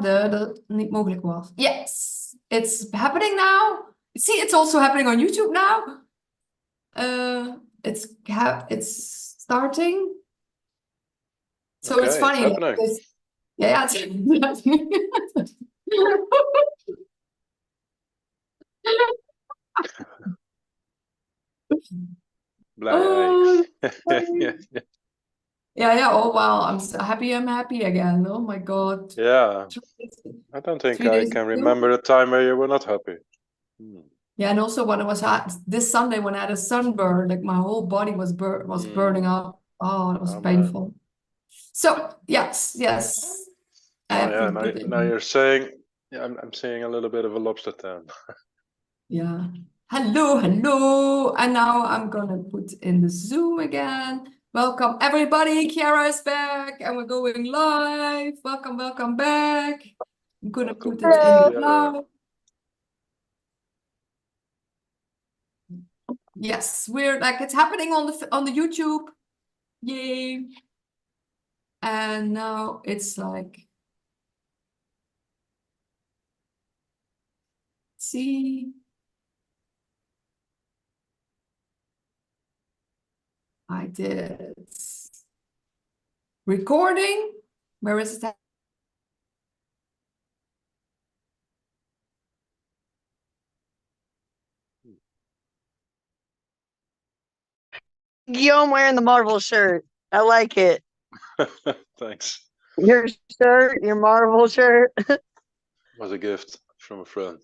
dat niet mogelijk was. Yes, it's happening now. See, it's also happening on YouTube now. It's starting. So okay, it's funny. it's happening. Like yeah, it's happening. Oh, yeah. Oh wow, I'm so happy. I'm happy again. Oh my God. Yeah, I don't think 3 I days can ago. remember a time where you were not happy. Yeah, and also when it was this Sunday when I had a sunburn, like my whole body was burning up. Oh, it was painful. So yes. Oh yeah, now you're saying, yeah, I'm seeing a little bit of a lobster tan. Yeah. Hello. And now I'm gonna put in the Zoom again. Welcome everybody. Keara is back and we're going live. Welcome back. I'm gonna put it in the cloud. Yes, we're like it's happening on the YouTube. Yay. And now it's like, see, I did recording. Where is it? Guillaume wearing the Marvel shirt. I like it. Thanks. Your shirt, your Marvel shirt. Was a gift from a friend.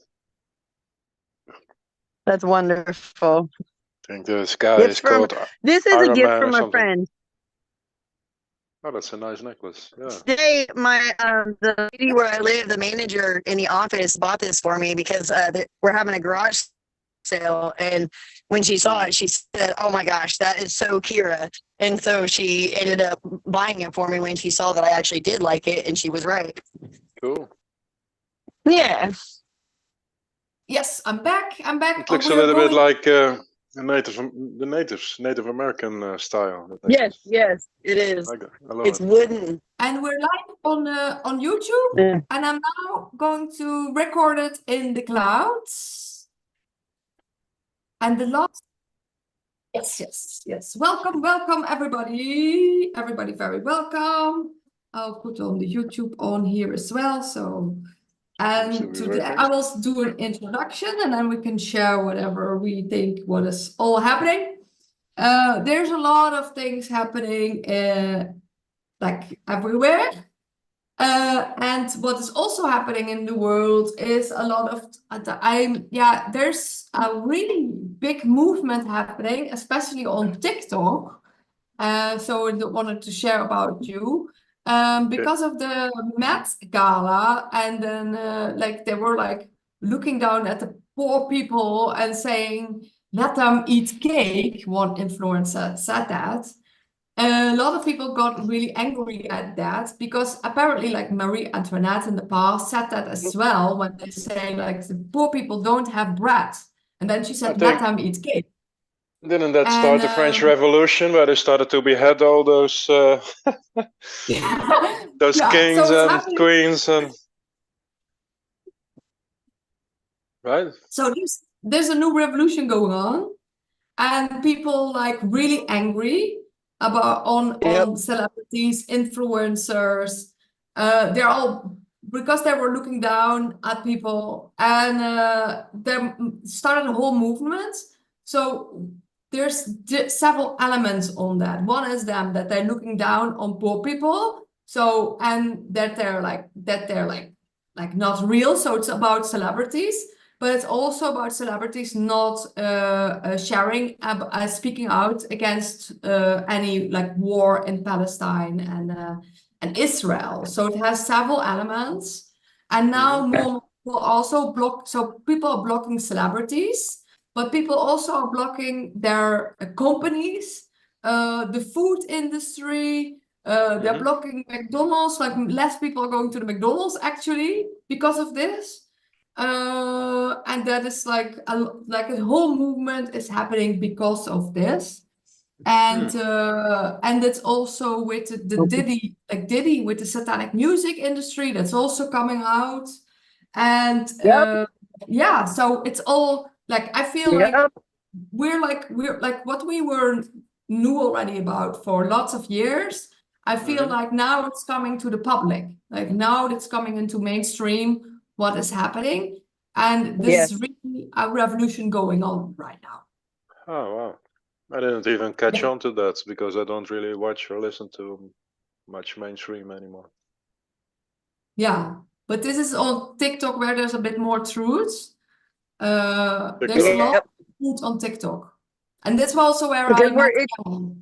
That's wonderful. I think the sky is called This is Iron a gift Man from or a something. friend. Oh, that's a nice necklace. Yeah. Today, the lady where I live, the manager in the office, bought this for me because we're having a garage sale, and when she saw it, she said, "Oh my gosh, that is so Keara!" And so she ended up buying it for me when she saw that I actually did like it, and she was right. Cool. Yeah. Yes, I'm back. It looks a little bit like the Native American style. Yes, it is. I love it's it. Wooden. And we're live on YouTube, and I'm now going to record it in the clouds. And the last, yes. Welcome everybody. Everybody very welcome. I'll put on the YouTube on here as well. So, and today I will do an introduction, and then we can share whatever we think what is all happening. There's a lot of things happening like everywhere. And what is also happening in the world is a lot of there's a really big movement happening, especially on TikTok. So I wanted to share about you because of the Met Gala, and then like they were like looking down at the poor people and saying, "Let them eat cake." One influencer said that. A lot of people got really angry at that because apparently like Marie Antoinette in the past said that as well when they say like the poor people don't have bread. And then she said, let them eat cake. Didn't that start the French Revolution where they started to behead all those those kings and queens and right? So there's a new revolution going on and people like really angry about on celebrities, influencers. They're all because they were looking down at people and they started a whole movement. So there's several elements on that. One is them that they're looking down on poor people. So and that they're like not real. So it's about celebrities. But it's also about celebrities not sharing, speaking out against any like war in Palestine and Israel. So it has several elements. And now more people also block. So people are blocking celebrities, but people also are blocking their companies, the food industry. They're blocking McDonald's. Like less people are going to the McDonald's actually because of this. And that is like a whole movement is happening because of this. And it's also with the Diddy with the satanic music industry that's also coming out. And yeah, so it's all like, I feel like we're like what we knew already about for lots of years. I feel like now it's coming to the public, like now it's coming into mainstream what is happening, and this is really a revolution going on right now. Oh wow, I didn't even catch on to that because I don't really watch or listen to much mainstream anymore. Yeah, but this is on TikTok where there's a bit more truth. There's a lot of truth on TikTok, and that's also where I met him.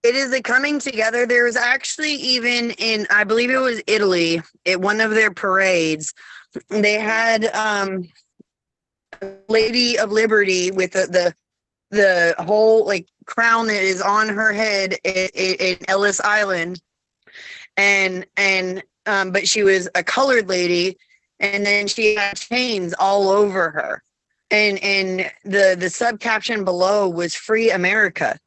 It is a coming together. There was actually even in, I believe it was Italy, at one of their parades, they had Lady of Liberty with the whole like crown that is on her head in Ellis Island, and but she was a colored lady, and then she had chains all over her, and the sub caption below was "Free America."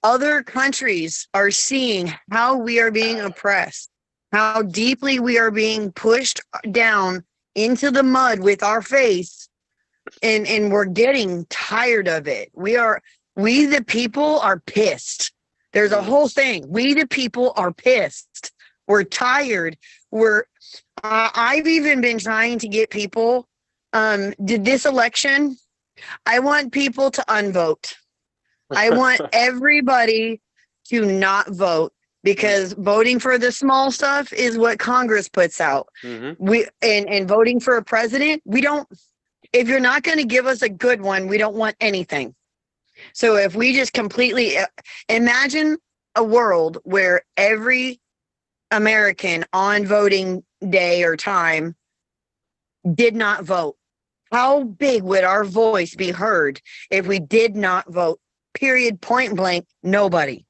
Other countries are seeing how we are being oppressed, how deeply we are being pushed down into the mud with our face, and we're getting tired of it. We the people are pissed. There's a whole thing. We the people are pissed. We're tired. I've even been trying to get people, did this election, I want people to unvote. I want everybody to not vote, because voting for the small stuff is what Congress puts out. And voting for a president, if you're not going to give us a good one, we don't want anything. So if we just completely imagine a world where every American on voting day or time did not vote, how big would our voice be heard if we did not vote? Period, point blank, nobody.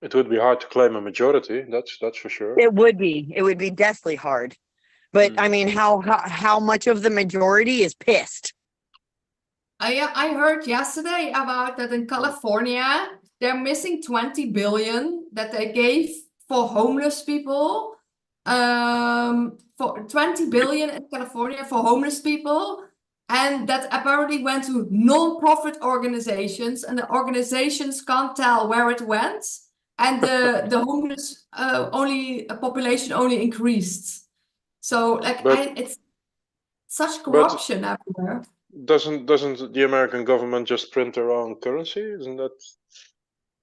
It would be hard to claim a majority, that's for sure. It would be deathly hard. But I mean, how much of the majority is pissed? I heard yesterday about that in California, they're missing 20 billion that they gave for homeless people. For 20 billion in California for homeless people. And that apparently went to non-profit organizations, and the organizations can't tell where it went. And the homeless population only increased. So like it's such corruption everywhere. Doesn't the American government just print their own currency? Isn't that?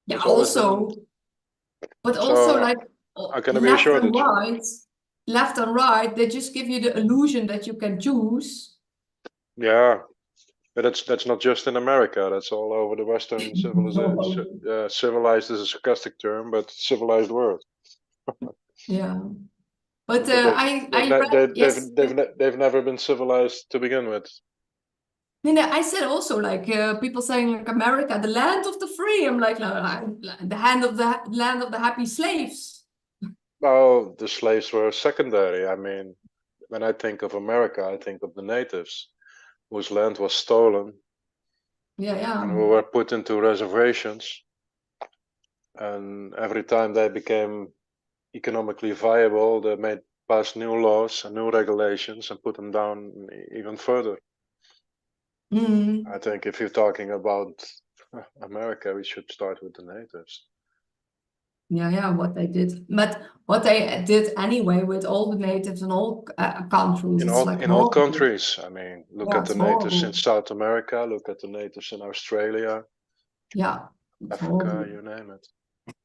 Yeah, also, but also like how can it be a shortage? Left and right, they just give you the illusion that you can choose. Yeah, but that's not just in America. That's all over the Western civilization. Civilized is a sarcastic term, but civilized world. Yeah, but they've never been civilized to begin with. I said also like people saying like America, the land of the free. I'm like, no, the land of the happy slaves. Oh, the slaves were secondary. I mean, when I think of America, I think of the natives, whose land was stolen. Yeah. And who were put into reservations. And every time they became economically viable, they passed new laws and new regulations and put them down even further. I think if you're talking about America, we should start with the natives. Yeah, what they did, but what they did anyway with all the natives in all countries. In all countries, I mean, look at the natives in South America, look at the natives in Australia, Africa, you name it.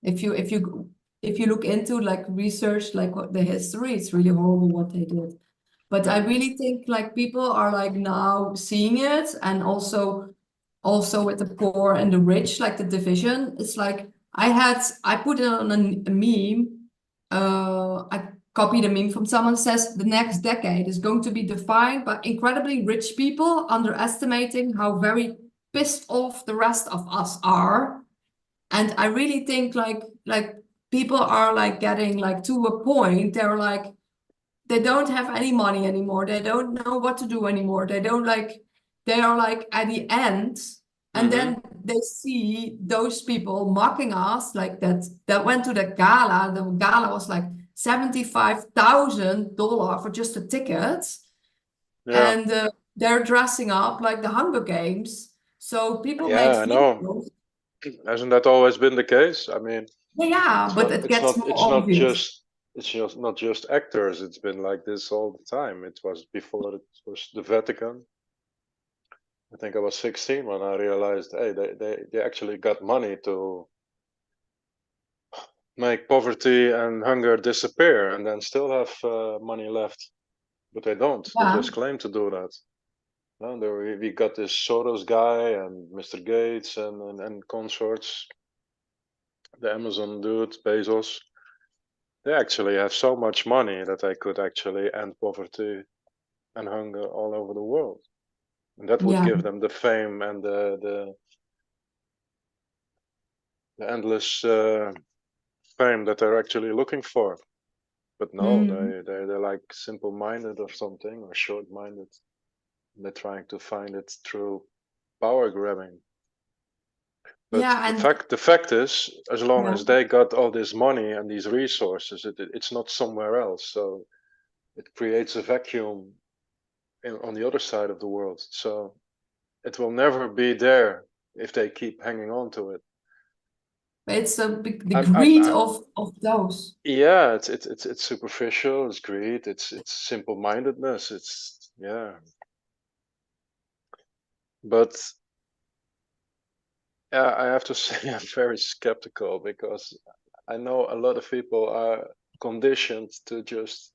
If you look into like research, like what the history, it's really horrible what they did. But I really think like people are like now seeing it, and also with the poor and the rich, like the division. It's like I put it on a meme. I copied a meme from someone that says the next decade is going to be defined by incredibly rich people underestimating how very pissed off the rest of us are. And I really think like people are like getting like to a point, they're like, they don't have any money anymore. They don't know what to do anymore. They are like at the end. And then they see those people mocking us like that went to the gala. The gala was like $75,000 for just a ticket. Yeah. And they're dressing up like the Hunger Games. So people make Yeah, I know. videos. Hasn't that always been the case? I mean, Yeah, but it gets more obvious. it's just not just actors. It's been like this all the time. It was before it was the Vatican. I think I was 16 when I realized, hey, they actually got money to make poverty and hunger disappear, and then still have money left. But they don't. They Yeah. just claim to do that. No, we got this Soros guy and Mr. Gates and consorts. The Amazon dude, Bezos. They actually have so much money that they could actually end poverty and hunger all over the world. And that would Yeah. give them the fame and the endless fame that they're actually looking for. But no, they're like simple-minded or something, or short-minded. They're trying to find it through power grabbing. But Yeah, and the fact is, as long yeah. as they got all this money and these resources, it's not somewhere else. So it creates a vacuum on the other side of the world. So it will never be there if they keep hanging on to it. It's the greed of those. Yeah, it's superficial. It's greed. It's simple-mindedness. It's yeah. But yeah, I have to say I'm very skeptical because I know a lot of people are conditioned to just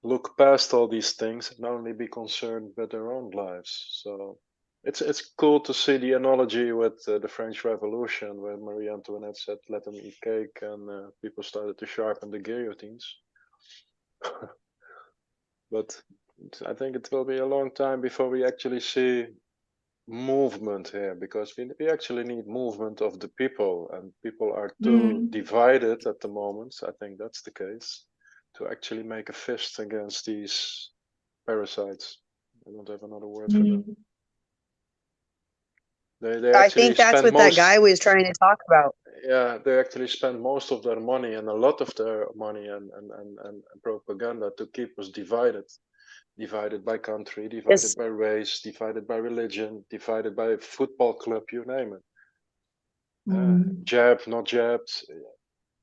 look past all these things and only be concerned with their own lives. So it's cool to see the analogy with the French Revolution, where Marie Antoinette said, "Let them eat cake," and people started to sharpen the guillotines. But I think it will be a long time before we actually see movement here, because we actually need movement of the people, and people are too divided at the moment. I think that's the case, to actually make a fist against these parasites. I don't have another word for them. They I think that's what that guy was trying to talk about. Yeah, they actually spend most of their money and a lot of their money and propaganda to keep us divided by country, divided by race, divided by religion, divided by football club, you name it. Jabbed, not jabbed.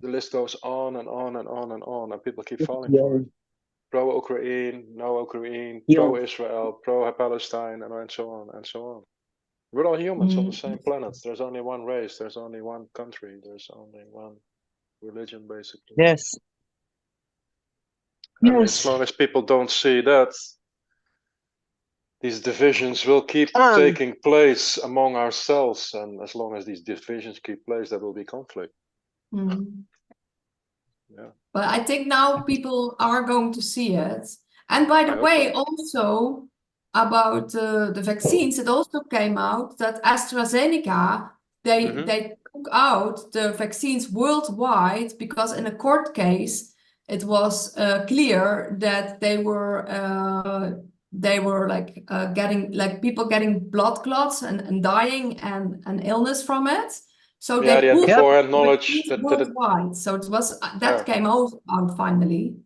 The list goes on and on and on and on, and people keep falling for it. Pro-Ukraine, no Ukraine, pro-Israel, pro-Palestine, and so on and so on. We're all humans on the same planet. There's only one race. There's only one country. There's only one religion, basically. Yes. And as long as people don't see that, these divisions will keep taking place among ourselves, and as long as these divisions keep place, there will be conflict. Yeah. But I think now people are going to see it. And by the way, also about the vaccines, it also came out that AstraZeneca, they took out the vaccines worldwide because in a court case, it was clear that they were like getting like people getting blood clots and dying and illness from it. So yeah, they had beforehand knowledge that worldwide. So it was that came out finally.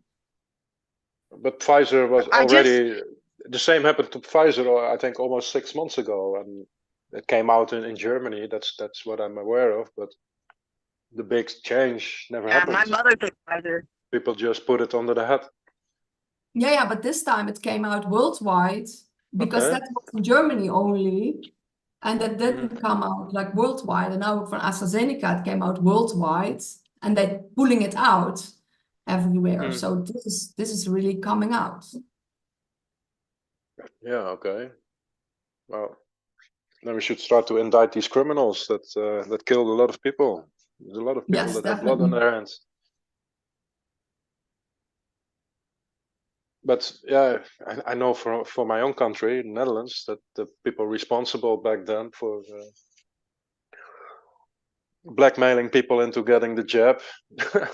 But Pfizer was already the same happened to Pfizer, I think, almost 6 months ago, and it came out in Germany. That's what I'm aware of. But the big change never happened. My mother took Pfizer. People just put it under the hat. Yeah, but this time it came out worldwide because that was in Germany only, and that didn't come out like worldwide. And now for AstraZeneca, it came out worldwide, and they're pulling it out everywhere. So this is really coming out. Yeah. Okay. Well, then we should start to indict these criminals that killed a lot of people. There's a lot of people that have blood on their hands. But yeah, I know for my own country, the Netherlands, that the people responsible back then for blackmailing people into getting the jab,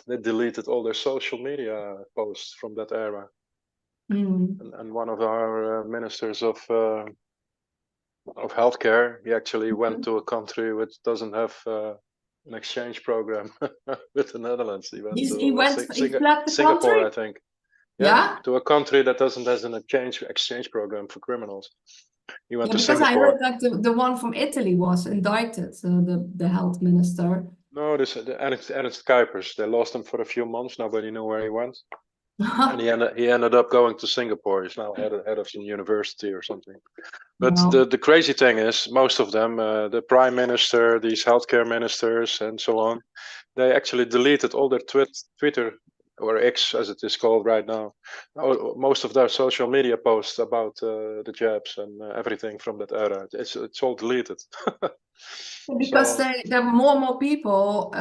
they deleted all their social media posts from that era. And one of our ministers of of healthcare. He actually went to a country which doesn't have an exchange program with the Netherlands. He went He to went, he fled the Singapore, country. I think. Yeah. To a country that doesn't have an exchange program for criminals. He went to Because I Singapore. heard that the one from Italy was indicted, the health minister. No, this Ernst Kuipers. They lost him for a few months. Nobody knew where he went, and he ended up going to Singapore. He's now head of some university or something. But Wow. the crazy thing is, most of them, the prime minister, these healthcare ministers, and so on, they actually deleted all their Twitter, or X as it is called right now, most of their social media posts about the jabs and everything from that era. It's all deleted. Because So, there are more and more people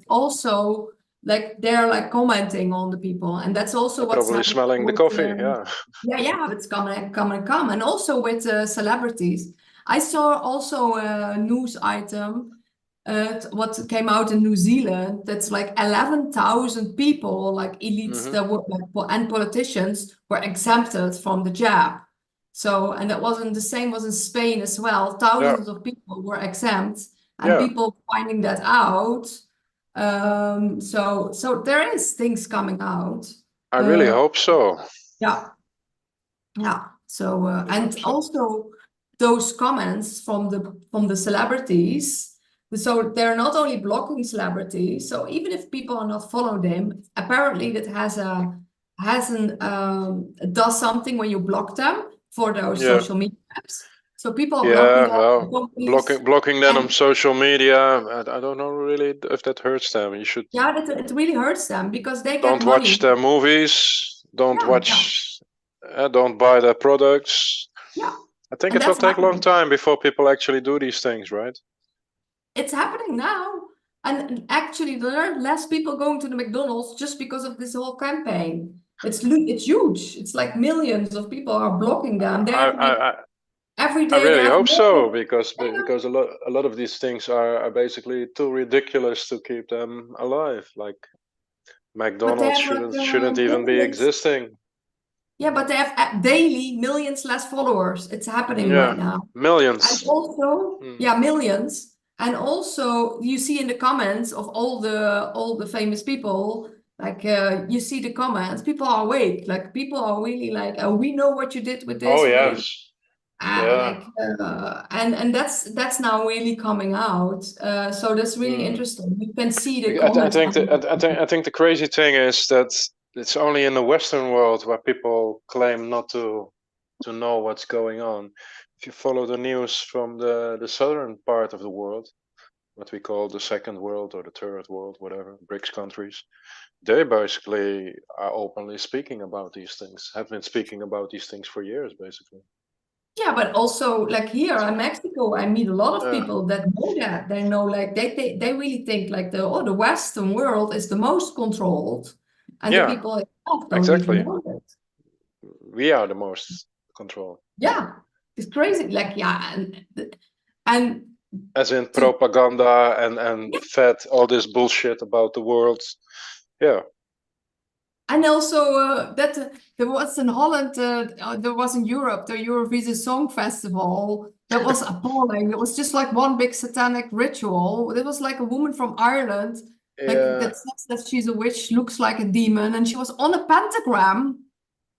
also like they're like commenting on the people, and that's also they're what's probably happening smelling the with, coffee. Yeah. yeah, it's come, and also with celebrities. I saw also a news item. What came out in New Zealand, that's like 11,000 people, like elites that were like, and politicians were exempted from the jab. So, and that wasn't the same was in Spain as well. Thousands of people were exempt, and people finding that out. So there is things coming out. I really hope so. Yeah. So and also those comments from the celebrities. So they're not only blocking celebrities. So even if people are not following them, apparently that does something when you block them for those social media apps. So people are blocking them. Well, blocking them on social media. I don't know really if that hurts them. You should. Yeah, it really hurts them because they get Don't money. watch their movies. Don't watch. Don't buy their products. Yeah. I think it will take a long time before people actually do these things, right? It's happening now. And actually, there are less people going to the McDonald's just because of this whole campaign. It's huge. It's like millions of people are blocking them. Every day I really hope so, because a lot of these things are basically too ridiculous to keep them alive. Like McDonald's shouldn't even be existing. Yeah, but they have daily millions less followers. It's happening right now. Millions. And also, millions. And also, you see in the comments of all the famous people, like you see the comments, people are awake. Like people are really like, oh, we know what you did with this. Oh yes. And that's now really coming out. So that's really interesting. You can see the comments. I think the crazy thing is that it's only in the Western world where people claim not to know what's going on. If you follow the news from the southern part of the world, what we call the second world or the third world, whatever, BRICS countries, they basically are openly speaking about these things, have been speaking about these things for years, basically. Yeah, but also like here in Mexico, I meet a lot of people that know that. They know like they really think like the Western world is the most controlled, and the people itself don't even know that. We are the most controlled. Yeah, it's crazy. Like and as in propaganda and fed all this bullshit about the world. Yeah. And also that there was in Holland, there was in Europe, the Eurovision Song Festival. That was appalling. It was just like one big satanic ritual. There was like a woman from Ireland, like that says that she's a witch, looks like a demon, and she was on a pentagram.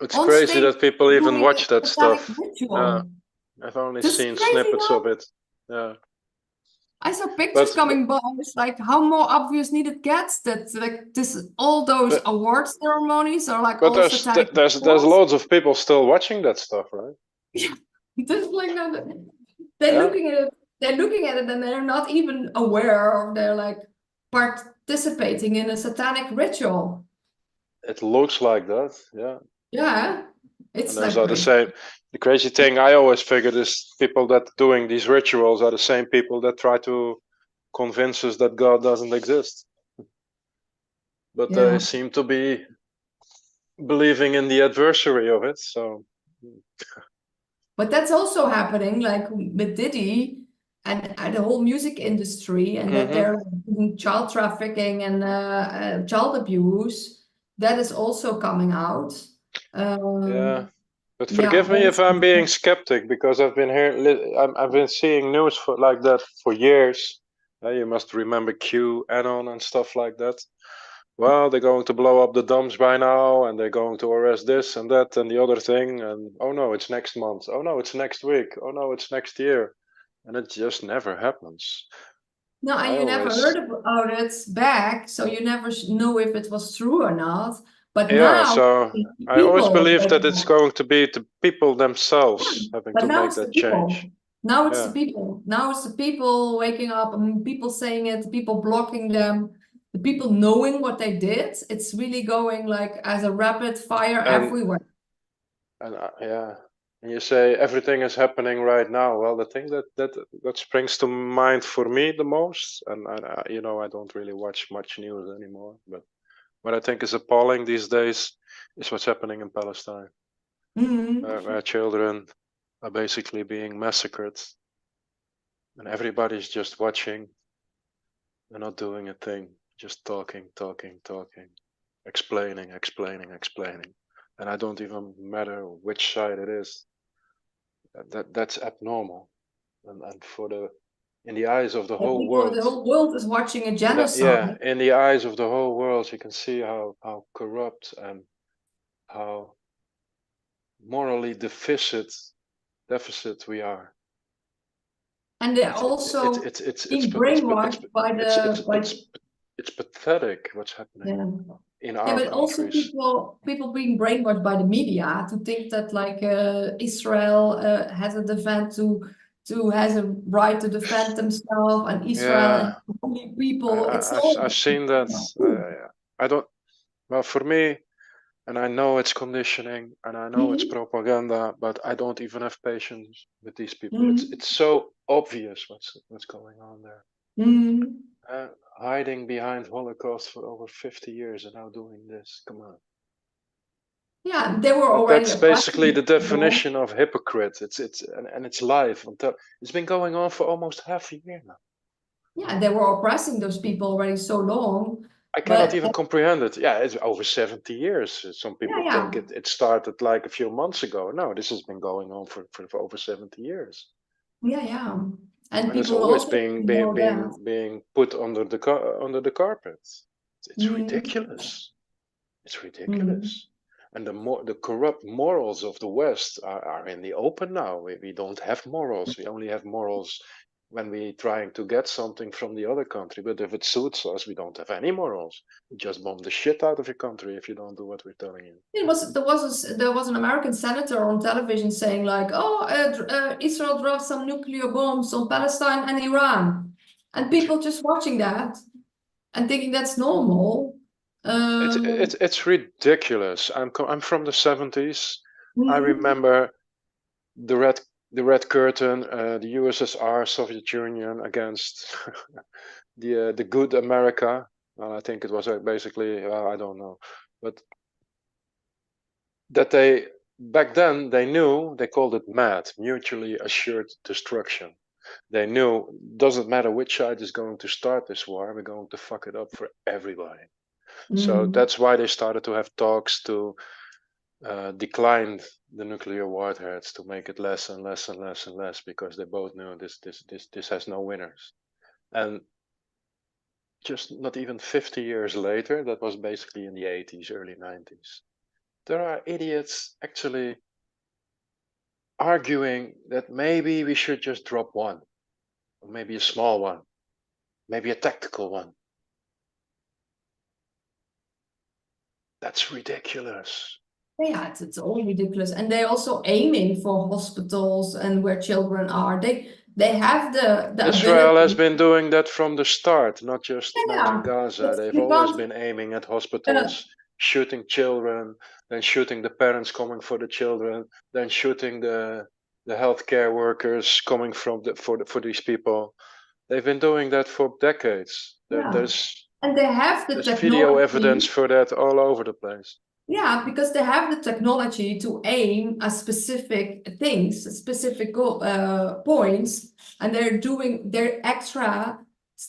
It's crazy that people even watch that stuff. I've only seen snippets of it. Yeah. I saw pictures coming by. It's like how more obvious need it gets that like all those award ceremonies are like all satanic. There's loads of people still watching that stuff, right? Yeah, just like they're looking at it and they're not even aware of they're like participating in a satanic ritual. It looks like that, yeah. Yeah, it's and those are the same. The crazy thing I always figured is people that doing these rituals are the same people that try to convince us that God doesn't exist. But they seem to be believing in the adversary of it, so. But that's also happening, like with Diddy and the whole music industry, and that they're doing child trafficking and child abuse. That is also coming out. But Yeah, forgive me if also, I'm being skeptic, because I've been I've been seeing news like that for years. You must remember QAnon and stuff like that. Well, they're going to blow up the dumps by now, and they're going to arrest this and that and the other thing. And oh no, it's next month. Oh no, it's next week. Oh no, it's next year. And it just never happens. no, and I you never always, heard about it back, so you never know if it was true or not. But yeah, now, so I always people believe wake that it's up. going to be the people Yeah, themselves having but to now make it's the that change. people. Now it's the Yeah. people. Now it's the people waking up and people saying it, people blocking them, the people knowing what they did. It's really going like as a rapid fire And everywhere. and yeah, and you say everything is happening right now. Well, the thing that springs to mind for me the most, and you know, I don't really watch much news anymore, but what I think is appalling these days is what's happening in Palestine, where children are basically being massacred, and everybody's just watching. They're not doing a thing, just talking, explaining, and I don't even matter which side it is. That's abnormal, and for the in the eyes of the whole People, world, the whole world is watching a yeah, genocide. in the eyes of the whole world, you can see how corrupt and how morally deficit we are. And they're also It's being brainwashed by it's pathetic what's happening in yeah, our but also countries. people being brainwashed by the media to think that like Israel has a defense to has a right to defend themselves, and Israel Yeah, and only people. It's all I've seen that. I don't. Well, for me, and I know it's conditioning, and I know it's propaganda, but I don't even have patience with these people. It's so obvious what's going on there. Hiding behind Holocaust for over 50 years and now doing this. Come on. Yeah, they were But already that's oppressing basically the people. definition of hypocrite. And it's live. It's been going on for almost half a year now. Yeah, they were oppressing those people already so long. I cannot even comprehend it. Yeah, it's over 70 years. Some people think it started like a few months ago. No, this has been going on for over 70 years. Yeah. And it's people always also being put under the carpet. It's ridiculous. It's ridiculous. And the corrupt morals of the West are in the open now. We don't have morals. We only have morals when we're trying to get something from the other country. But if it suits us, we don't have any morals. We just bomb the shit out of your country if you don't do what we're telling you. There was an American senator on television saying like, Israel dropped some nuclear bombs on Palestine and Iran, and people just watching that and thinking that's normal. It's ridiculous. I'm from the 70s. I remember the Red Curtain, the USSR, Soviet Union against the good America. Well, I think it was basically I don't know, but that they back then they knew, they called it MAD, mutually assured destruction. They knew doesn't matter which side is going to start this war, we're going to fuck it up for everybody. So that's why they started to have talks to decline the nuclear warheads, to make it less and less and less and less, because they both knew this has no winners. And just not even 50 years later, that was basically in the 80s, early 90s, there are idiots actually arguing that maybe we should just drop one, or maybe a small one, maybe a tactical one. That's ridiculous. Yeah, it's all ridiculous. And they're also aiming for hospitals and where children are. They have the Israel ability. has been doing that from the start, not just now in Gaza. But They've you always can't. been aiming at hospitals, shooting children, then shooting the parents coming for the children, then shooting the healthcare workers coming for these people. They've been doing that for decades. And they have the There's video technology. evidence for that all over the place. Yeah, because they have the technology to aim at specific things, specific points, and they're extra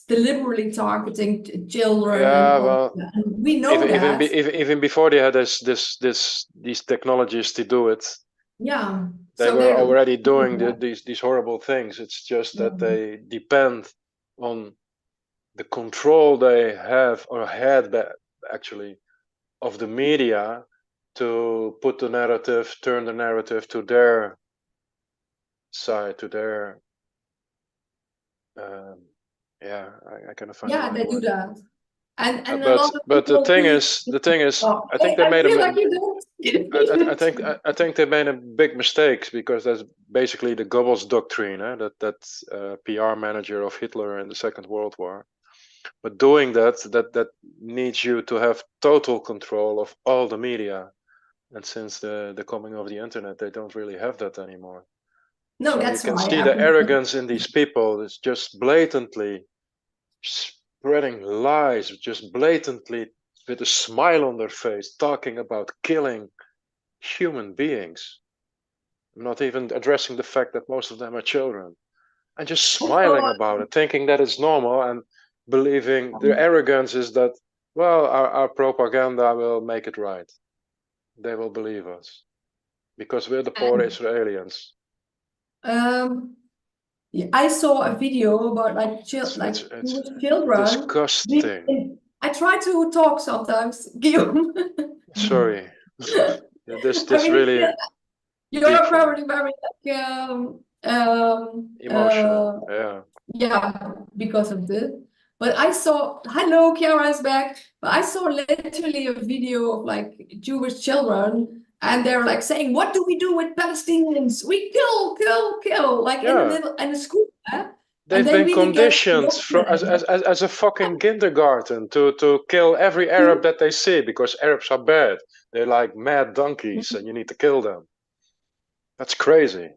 deliberately targeting children. Yeah, well, and we know even before they had these technologies to do it, Yeah. They So were they're already doing yeah. these horrible things. It's just Yeah. that they depend on the control they have or had actually of the media to put the narrative, turn the narrative to their side, to their um, yeah, I cannot find the Yeah, right they do word. that. And a But lot of the people thing do. is, the thing is, Oh, I think they I made a feel like you don't I think I think they made a big mistake because that's basically the Goebbels doctrine, that PR manager of Hitler in the Second World War. But doing that needs you to have total control of all the media, and since the coming of the internet, they don't really have that anymore. No, So you that's can why see the everything. arrogance in these people. It's just blatantly spreading lies, just blatantly with a smile on their face, talking about killing human beings. I'm not even addressing the fact that most of them are children. And just Also, smiling about it, thinking that it's normal and believing their arrogance is that, well, our propaganda will make it right. They will believe us because we're the poor and Israelis. yeah, I saw a video about like It's Jewish children. disgusting. I try to talk sometimes, Guillaume. Sorry. this I this mean, really deep you're for me. probably very like Emotional. Yeah. yeah, because of this. But I saw, hello, Keara is back. But I saw literally a video of like Jewish children, and they're like saying, "What do we do with Palestinians? We kill, kill, kill!" Like in the Yeah. middle in the school, and They've they been really get conditioned from as a fucking kindergarten to kill every Arab that they see because Arabs are bad. They're like mad donkeys and you need to kill them. That's crazy.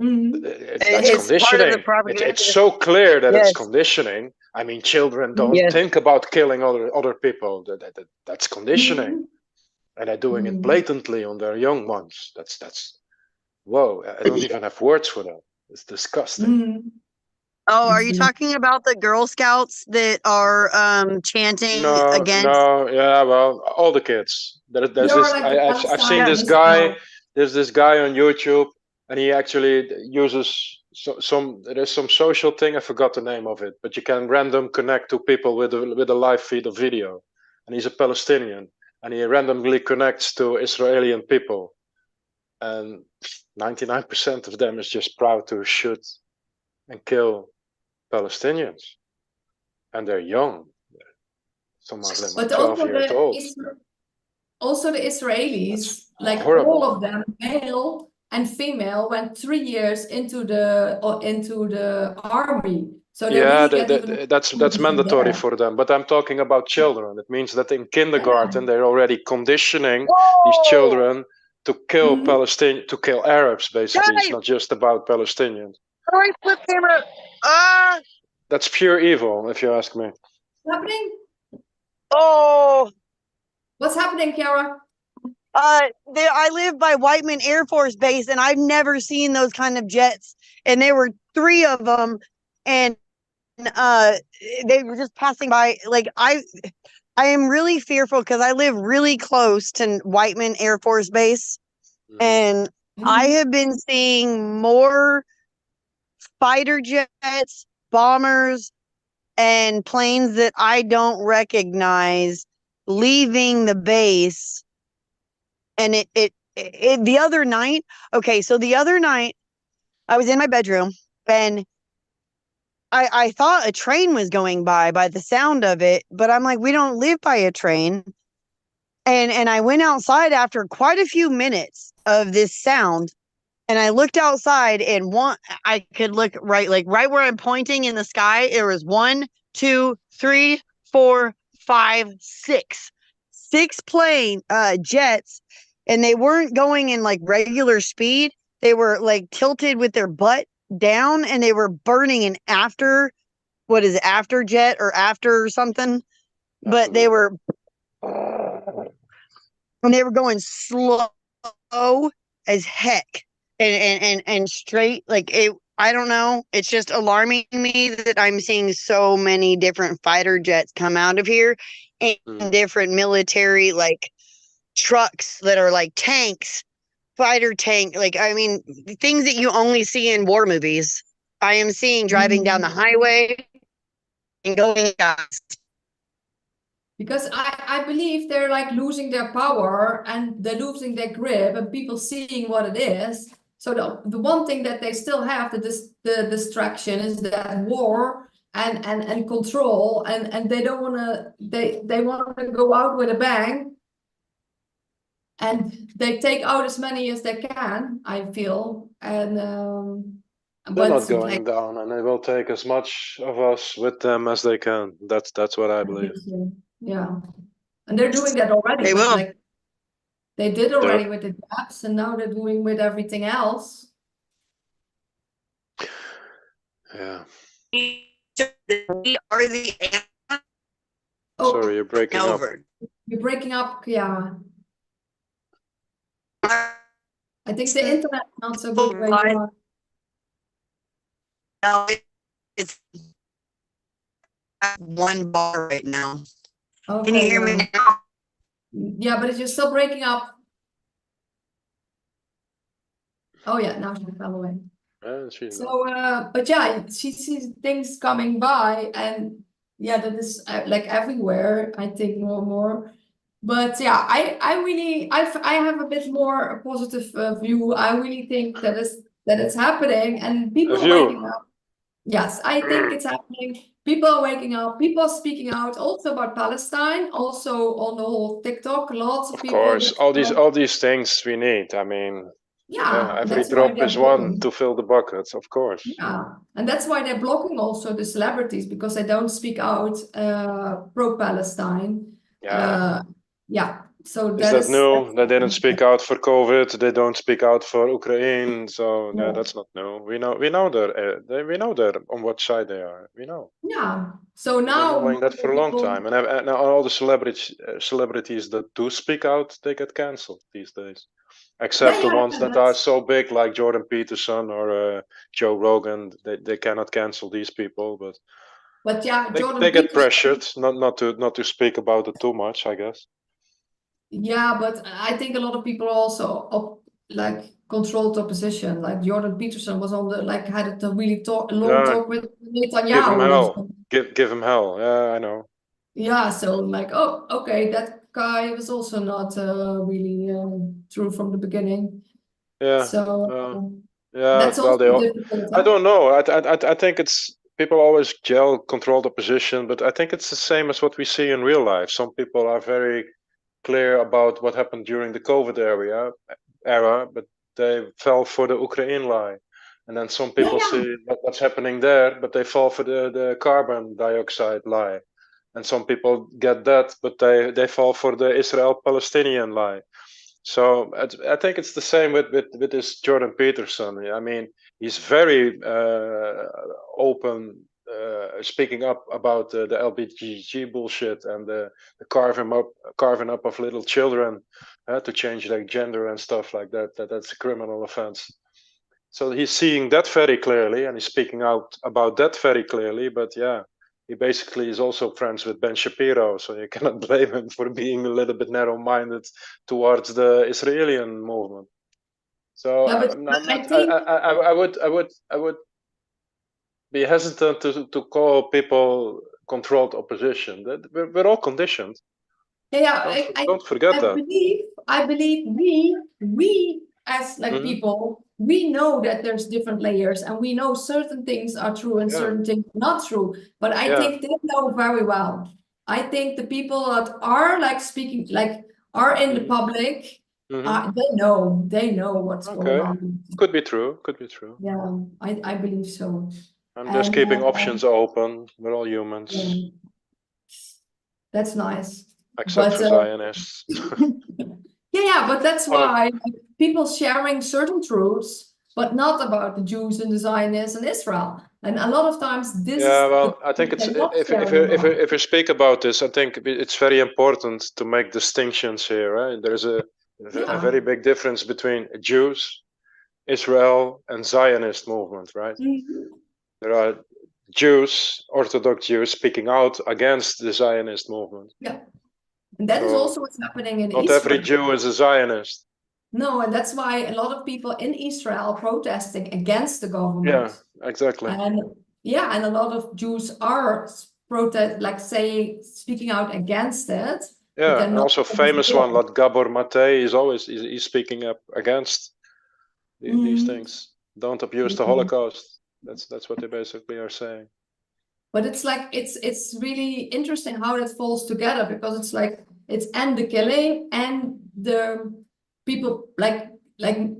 Mhm. That's It's part of the conditioning. It's propaganda. so clear that it's Yes. conditioning. I mean, children don't Mhm. Yes. think about killing other people. That's conditioning, Mhm. and they're doing it Mhm. blatantly on their young ones. That's whoa. I don't even have words for that. It's disgusting. Mhm. Oh, are It's you talking about the Girl Scouts that are chanting No, against? no, yeah, well, all the kids. There's you're this. like the I've seen Yeah. this Palestinians guy. now. There's this guy on YouTube, and he actually uses some. There's some social thing. I forgot the name of it, but you can random connect to people with a live feed of video, and he's a Palestinian, and he randomly connects to Israeli people, and 99% of them is just proud to shoot and kill Palestinians, and they're young. Some of them are But 12 years old. also the That's Israelis, like all horrible. of them, male and female, went 3 years into the army. So they Yeah, really get even that's mandatory there. for them. But I'm talking about children. It means that in kindergarten they're already conditioning these Whoa! children to kill Mhm. to kill Arabs. Basically, it's Guys, not just about Palestinians. sorry, flip camera. Ah! That's pure evil, if you ask me. What's happening? Oh! What's happening, Keara? I live by Whiteman Air Force Base, and I've never seen those kind of jets. And there were three of them, and uh, they were just passing by. Like I am really fearful because I live really close to Whiteman Air Force Base, Mhm. and I Mhm. have been seeing more fighter jets, bombers, and planes that I don't recognize leaving the base. And it the other night, okay, so the other night I was in my bedroom and I thought a train was going by the sound of it, but I'm like, we don't live by a train. And I went outside after quite a few minutes of this sound, and I looked outside, and I could look right, like right where I'm pointing in the sky. There was one, two, three, four, five, six plane jets, and they weren't going in like regular speed. They were like tilted with their butt down, and they were burning an after, what is it, after jet or after something, but they Afterburner. were, and they were going slow as heck, and straight, like it. I don't know. It's just alarming me that I'm seeing so many different fighter jets come out of here, and Mm. different military like trucks that are like tanks fighter tank, like, I mean, things that you only see in war movies. I am seeing driving down the highway and going fast. Because I believe they're like losing their power and they're losing their grip and people seeing what it is. So the one thing that they still have, the distraction, is that war and control, and they don't want to, they want to go out with a bang, and they take out as many as they can, I feel. And they're not going down, and they will take as much of us with them as they can. That's what I believe. So. Yeah, and they're doing that already. They will. Like, they did already with the jabs, and now they're doing with everything else. Yeah. We are the. Oh, sorry, you're breaking up. You're breaking up, Keara. I think the internet's not so good where you are. No, it's one bar right now. Okay, can you hear me now? Yeah, but you're still breaking up. Oh yeah, now she fell away. So, but yeah, she sees things coming by, and yeah, that is like everywhere, I think, more and more. But yeah, I have a bit more positive view. I really think that it's happening, and people are waking up. Yes, I think it's happening. People are waking up. People are speaking out also about Palestine, also on the whole TikTok. Lots of people. Of course, all these things we need. I mean, yeah, every drop is one to fill the bucket, of course. Yeah, and that's why they're blocking also the celebrities, because they don't speak out pro-Palestine. Yeah. Yeah. So is that new? They didn't speak out for COVID. They don't speak out for Ukraine. So yeah, that's not new. We know they're on what side they are. We know. Yeah. So now we've been knowing that for a long time, and all the celebrities that do speak out, they get cancelled these days. Except the ones that are so big, like Jordan Peterson or Joe Rogan. They cannot cancel these people, but yeah, they get pressured not to speak about it too much, I guess. Yeah, but I think a lot of people also like controlled opposition. Like Jordan Peterson was on the had a really long talk with Netanyahu. Give him hell. Give him hell. Yeah, I know. Yeah, so like, oh, okay, that guy was also not really true from the beginning. Yeah. So yeah, that's also difficult. I don't know. I think it's people always gel controlled opposition, but I think it's the same as what we see in real life. Some people are very clear about what happened during the COVID era, but they fell for the Ukraine lie. And then some people see what's happening there, but they fall for the carbon dioxide lie. And some people get that, but they fall for the Israel-Palestinian lie. So I think it's the same with this Jordan Peterson. I mean, he's very open, speaking up about the LBGT bullshit and the carving up of little children to change their gender and stuff like that. That's a criminal offense. So he's seeing that very clearly, and he's speaking out about that very clearly. But yeah, he basically is also friends with Ben Shapiro, so you cannot blame him for being a little bit narrow-minded towards the Israeli movement. So I would be hesitant to call people controlled opposition. We're all conditioned. Yeah, don't forget that. I believe we as people, we know that there's different layers, and we know certain things are true and certain things are not true. But I think they know very well. I think the people that are speaking, are in the public, they know what's going on. Could be true. Yeah, I believe so. I'm just keeping options open. We're all humans. Yeah. That's nice. Except for Zionists. yeah, but that's why people sharing certain truths, but not about the Jews and the Zionists and Israel. And a lot of times this. Yeah, well, I think it's if you speak about this, I think it's very important to make distinctions here. Right? There's a very big difference between Jews, Israel, and Zionist movement. Right? There are Jews, Orthodox Jews, speaking out against the Zionist movement. Yeah. And that is also what's happening in Israel. Not every Jew is a Zionist. No, and that's why a lot of people in Israel protesting against the Yeah, government. exactly. And yeah, and a lot of Jews are speaking out against it. But Yeah, they're and not also famous one like Gabor Mate is always he's speaking up against these things. Don't abuse the Holocaust. That's what they basically are saying. But it's like it's really interesting how that falls together, because it's like it's and the killing and the people like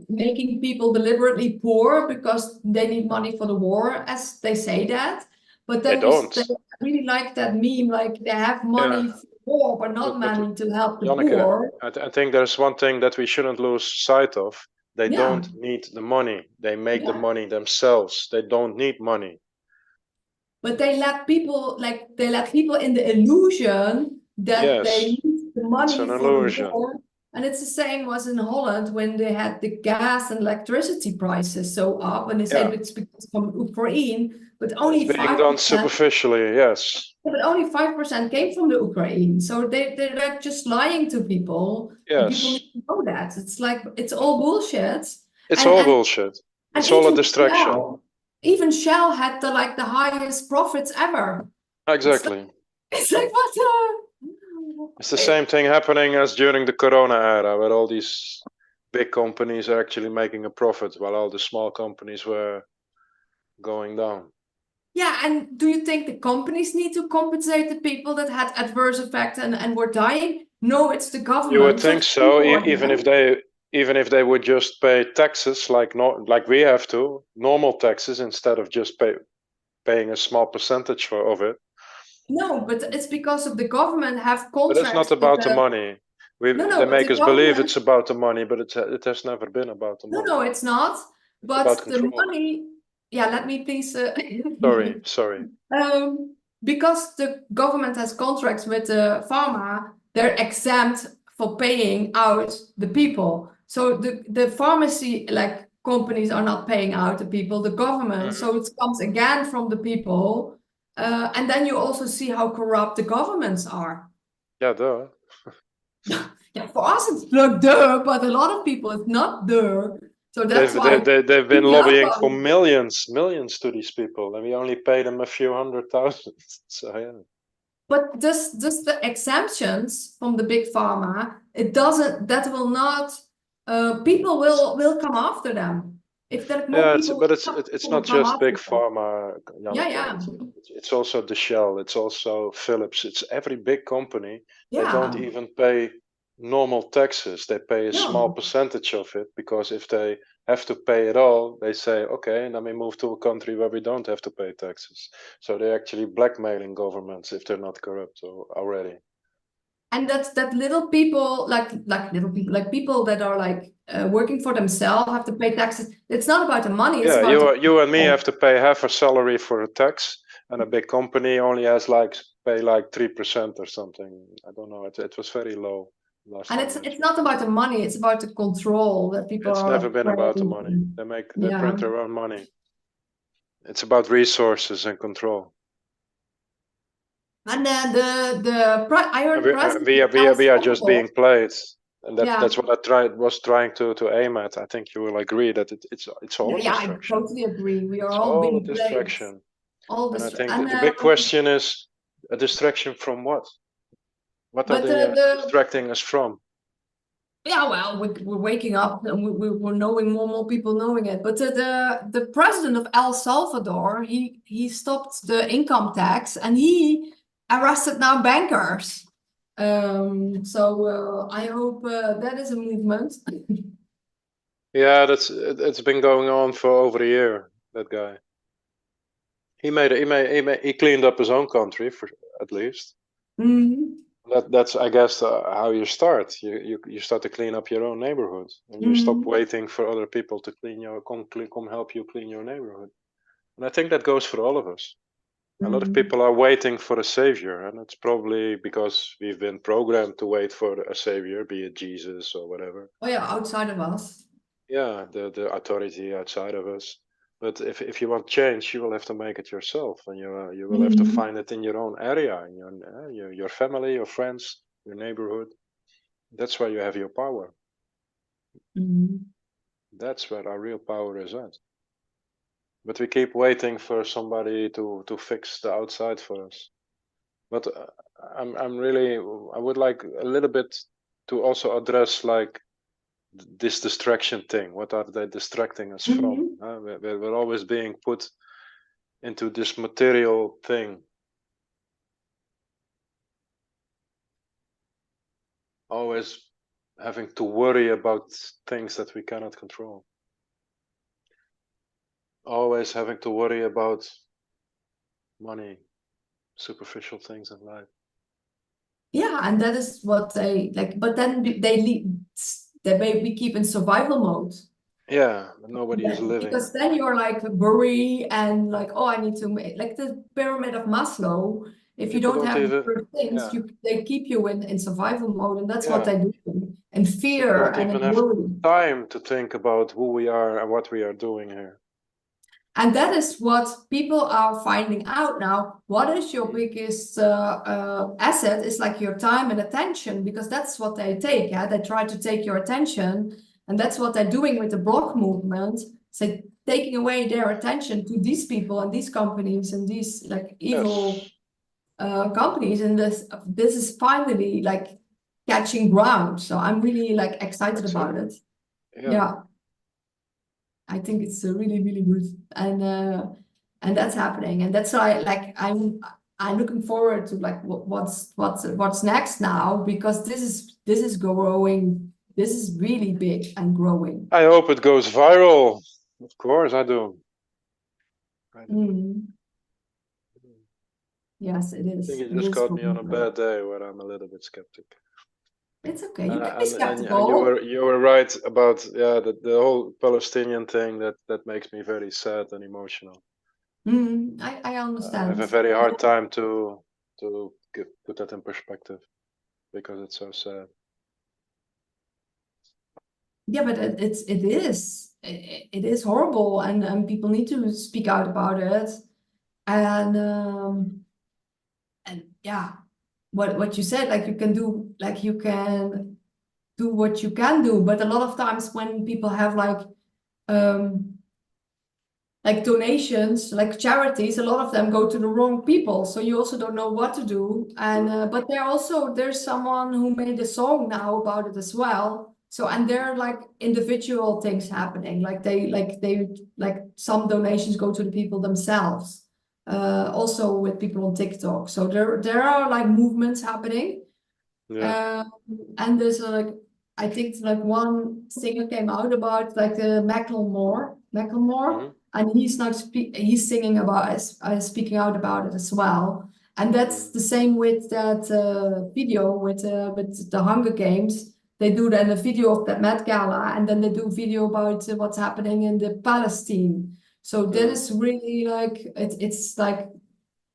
making people deliberately poor because they need money for the war, as they say that. But then They don't. they really like that meme, like they have money for war, but not money to help the Janneke, poor. I think there's one thing that we shouldn't lose sight of. They Yeah. don't need the money. They make the money themselves. They don't need money. But they let people in the illusion that they need the money it's an for the illusion. war. And it's the same as in Holland when they had the gas and electricity prices so up, and they said it's because from Ukraine, but only It's being 5%. done superficially, yes. But only 5% came from the Ukraine. So they're like just lying to people. Yes. And people need to know that. It's like it's all bullshit. It's all bullshit. It's all a distraction. Even Shell had the highest profits ever. Exactly. It's like what? It's the same thing happening as during the Corona era, where all these big companies are actually making a profit, while all the small companies were going down. Yeah, and do you think the companies need to compensate the people that had adverse effects and were dying? No, it's the government. You would think so, even if they would just pay taxes like we have to, normal taxes, instead of just paying a small percentage of it. No, but it's because of the government have contracts. But it's not about the money. They make us believe it's about the money, but it has never been about the money. No, it's not. But the money. Yeah, let me please. Sorry. Because the government has contracts with the pharma, they're exempt for paying out the people. So the pharmacy companies are not paying out the people, the government. So it comes again from the people. And then you also see how corrupt the governments are. Yeah, duh. Yeah, for us it's like duh, but a lot of people it's not duh. So that's why they've been lobbying for millions to these people, and we only pay them a few 100,000. So yeah. But just the exemptions from the big pharma, that will not. People will come after them. If there are more people, but it's not just big pharma. Janneke. Yeah. It's also the Shell. It's also Philips. It's every big company. Yeah. They don't even pay normal taxes. They pay a small percentage of it, because if they have to pay it all, they say, okay, then we move to a country where we don't have to pay taxes. So they're actually blackmailing governments if they're not corrupt already. And that little people, like people that are working for themselves have to pay taxes. It's not about the money. It's about you and me have to pay half a salary for a tax, and a big company only has pay 3% or something. I don't know. It was very low. And it's not about the money, it's about the control that people It's never been about the money. They print their own money. It's about resources and control. And then I heard we are just being played, and that's what I was trying to aim at. I think you will agree that it's all a distraction. I totally agree. We are all being a distraction. Played. And I think the big question is, a distraction from what? What are they distracting us from? Yeah, well, we're waking up and we're knowing more people knowing it. But the president of El Salvador, he stopped the income tax and he arrested now bankers. So I hope that is a movement. Yeah, it's been going on for over a year. That guy. He cleaned up his own country, for at least. That's I guess how you start. You start to clean up your own neighborhood, and you stop waiting for other people to come help you clean your neighborhood. And I think that goes for all of us. A lot of people are waiting for a savior, and it's probably because we've been programmed to wait for a savior, be it Jesus or whatever. Oh yeah, outside of us. Yeah, the authority outside of us. But if you want change, you will have to make it yourself, and you will have to find it in your own area, in your family, your friends, your neighborhood. That's where you have your power. That's where our real power is at. But we keep waiting for somebody to fix the outside for us. But I'm really, I would like a little bit to also address like this distraction thing. What are they distracting us from? We're always being put into this material thing. Always having to worry about things that we cannot control. Always having to worry about money, superficial things in life. Yeah, and that is what they like, but then they maybe keep in survival mode. Yeah, but nobody is living. Because then you're like worry and like, oh, I need to make like the pyramid of Maslow. If you don't have certain things, they keep you in survival mode, and that's what they do. And fear and even have time to think about who we are and what we are doing here. And that is what people are finding out now. What is your biggest asset? Is like your time and attention, because that's what they take. Yeah, they try to take your attention, and that's what they're doing with the block movement. So taking away their attention to these people and these companies and these like evil companies, and this is finally like catching ground. So I'm really like excited about it. Yeah. I think it's really, really good, and that's happening, and that's why like I'm looking forward to like what's next now, because this is growing. This is really big and growing. I hope it goes viral. Of course, I do. Yes, it is. I think you just caught me on a bad day where I'm a little bit skeptic. It's okay. You can be skeptical. And you were right about the whole Palestinian thing. That makes me very sad and emotional. I understand. I have a very hard time to put that in perspective, because it's so sad. Yeah, but it is horrible, and people need to speak out about it, and yeah. What you said, like you can do what you can do, but a lot of times when people have like donations, like charities, a lot of them go to the wrong people, so you also don't know what to do. And but there's someone who made a song now about it as well. So, and there are like individual things happening, like some donations go to the people themselves. Also with people on TikTok. So there are like movements happening. And there's like, I think like one singer came out about like Macklemore, and he's now he's singing about speaking out about it as well. And that's the same with that video with the Hunger Games. They do then a video of that Met Gala, and then they do a video about what's happening in the Palestine. So that is really like it's like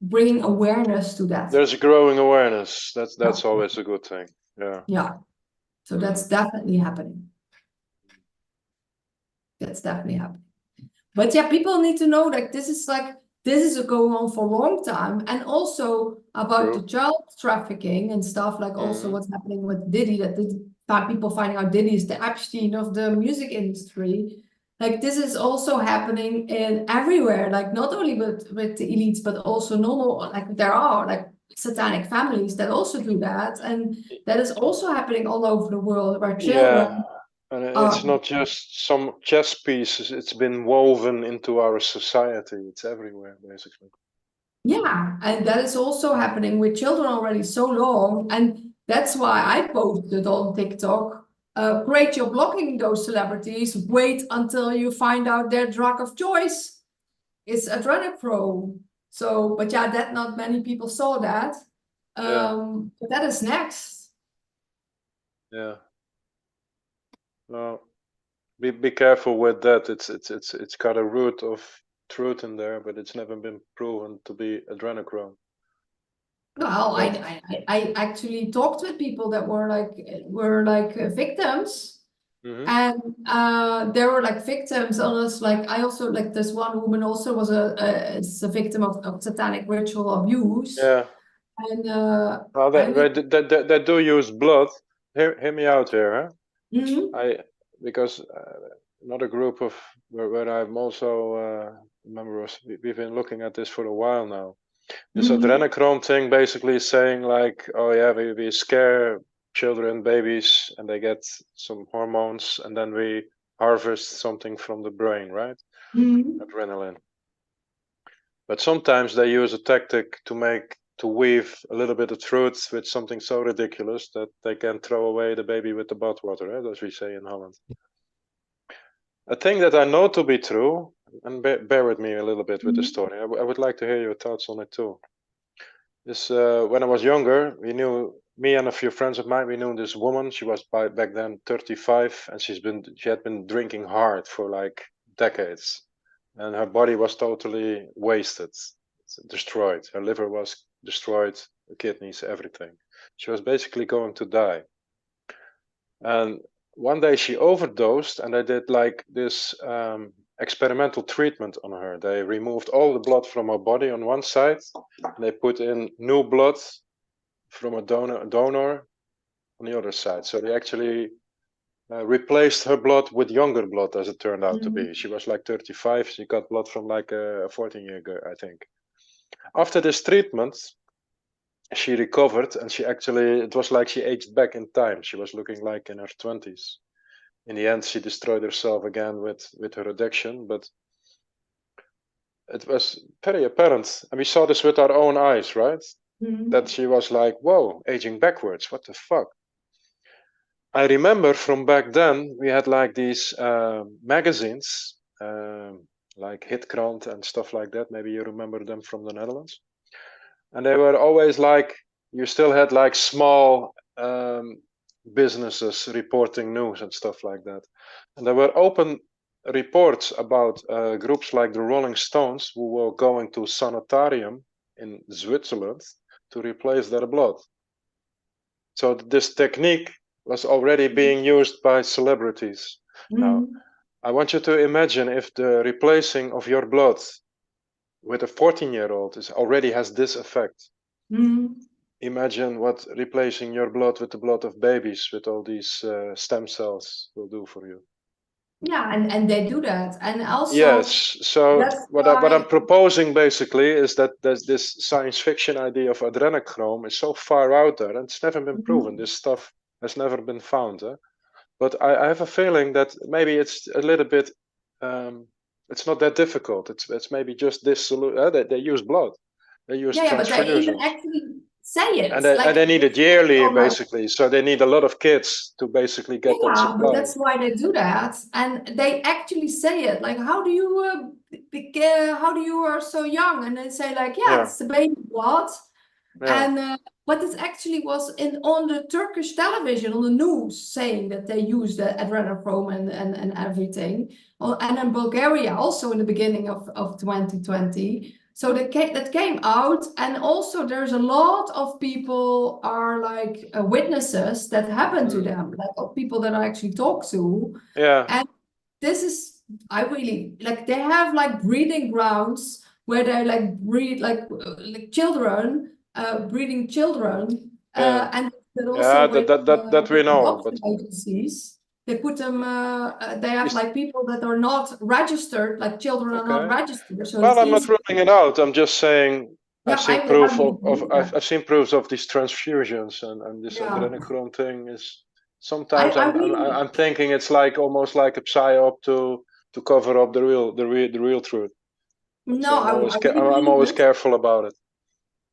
bringing awareness to that. There's a growing awareness. That's always a good thing. Yeah. So that's definitely happening. That's definitely happening. But yeah, people need to know that this is going on for a long time, and also about the child trafficking and stuff, like also what's happening with Diddy, people finding out Diddy is the Epstein of the music industry. Like this is also happening in everywhere, like not only with the elites, but also normal, like there are like satanic families that also do that, and that is also happening all over the world where children. And it's not just some chess pieces, it's been woven into our society. It's everywhere, basically. Yeah, and that is also happening with children already so long. And that's why I posted on TikTok, great job blocking those celebrities. Wait until you find out their drug of choice is adrenochrome. So, but yeah, that not many people saw that. But that is next. Yeah. Well, be careful with that. It's got a root of truth in there, but it's never been proven to be adrenochrome. Well, I actually talked with people that were like victims, and there were like victims on us. Like I also like this one woman also was a victim of satanic ritual abuse. Yeah. And they do use blood. Hear me out here, huh? because another group of where I'm also a member of, we've been looking at this for a while now. This adrenochrome thing basically is saying like, oh yeah, we scare children, babies, and they get some hormones, and then we harvest something from the brain, right? Adrenaline. But sometimes they use a tactic to weave a little bit of truth with something so ridiculous that they can throw away the baby with the bathwater, as we say in Holland. A thing that I know to be true, and bear with me a little bit with the story, I would like to hear your thoughts on it too. Is when I was younger, me and a few friends of mine, we knew this woman. She was back then 35, and she had been drinking hard for like decades, and her body was totally wasted, destroyed. Her liver was destroyed, the kidneys, everything. She was basically going to die. And one day she overdosed, and they did like this experimental treatment on her. They removed all the blood from her body on one side, and they put in new blood from a donor on the other side. So they actually replaced her blood with younger blood, as it turned out to be. She was like 35. She got blood from like a 14-year girl, I think. After this treatment, she recovered, and it was like she aged back in time. She was looking like in her 20s. In the end, she destroyed herself again with her addiction, but it was very apparent, and we saw this with our own eyes, right? That she was like, whoa, aging backwards, what the fuck? I remember from back then, we had like these magazines, like Hitkrant and stuff like that. Maybe you remember them from the Netherlands. And they were always like, you still had like small businesses reporting news and stuff like that. And there were open reports about groups like the Rolling Stones who were going to sanitarium in Switzerland to replace their blood. So this technique was already being used by celebrities. Now, I want you to imagine if the replacing of your blood with a 14-year-old already has this effect. Imagine what replacing your blood with the blood of babies with all these stem cells will do for you. Yeah, and they do that. And also, yes, so what I'm proposing basically is that there's this science fiction idea of adrenochrome is so far out there, and it's never been proven. This stuff has never been found. But I have a feeling that maybe it's a little bit, it's not that difficult. It's maybe just this solution. They use blood. They use transfusions. But they even actually say it. And they need it yearly, basically. So they need a lot of kids to basically get that supply. But that's why they do that. And they actually say it. Like, how do you are so young? And they say like, it's the baby blood. And but it actually was on the Turkish television, on the news, saying that they use the adrenochrome and everything. And in Bulgaria also in the beginning of 2020. So that came out, and also there's a lot of people are like witnesses that happen to them, like people that I actually talk to. And this is, I really like, they have like breeding grounds where they like breed like children, breeding children, and also that we know. But agencies. They put them, they have like people that are not registered, like children are not registered. So well, I'm not ruling it out. I'm just saying I've seen I've seen proofs of these transfusions, and this adrenochrome thing is sometimes I'm thinking it's like almost like a psyop to cover up the real truth. No, so I'm always careful about it.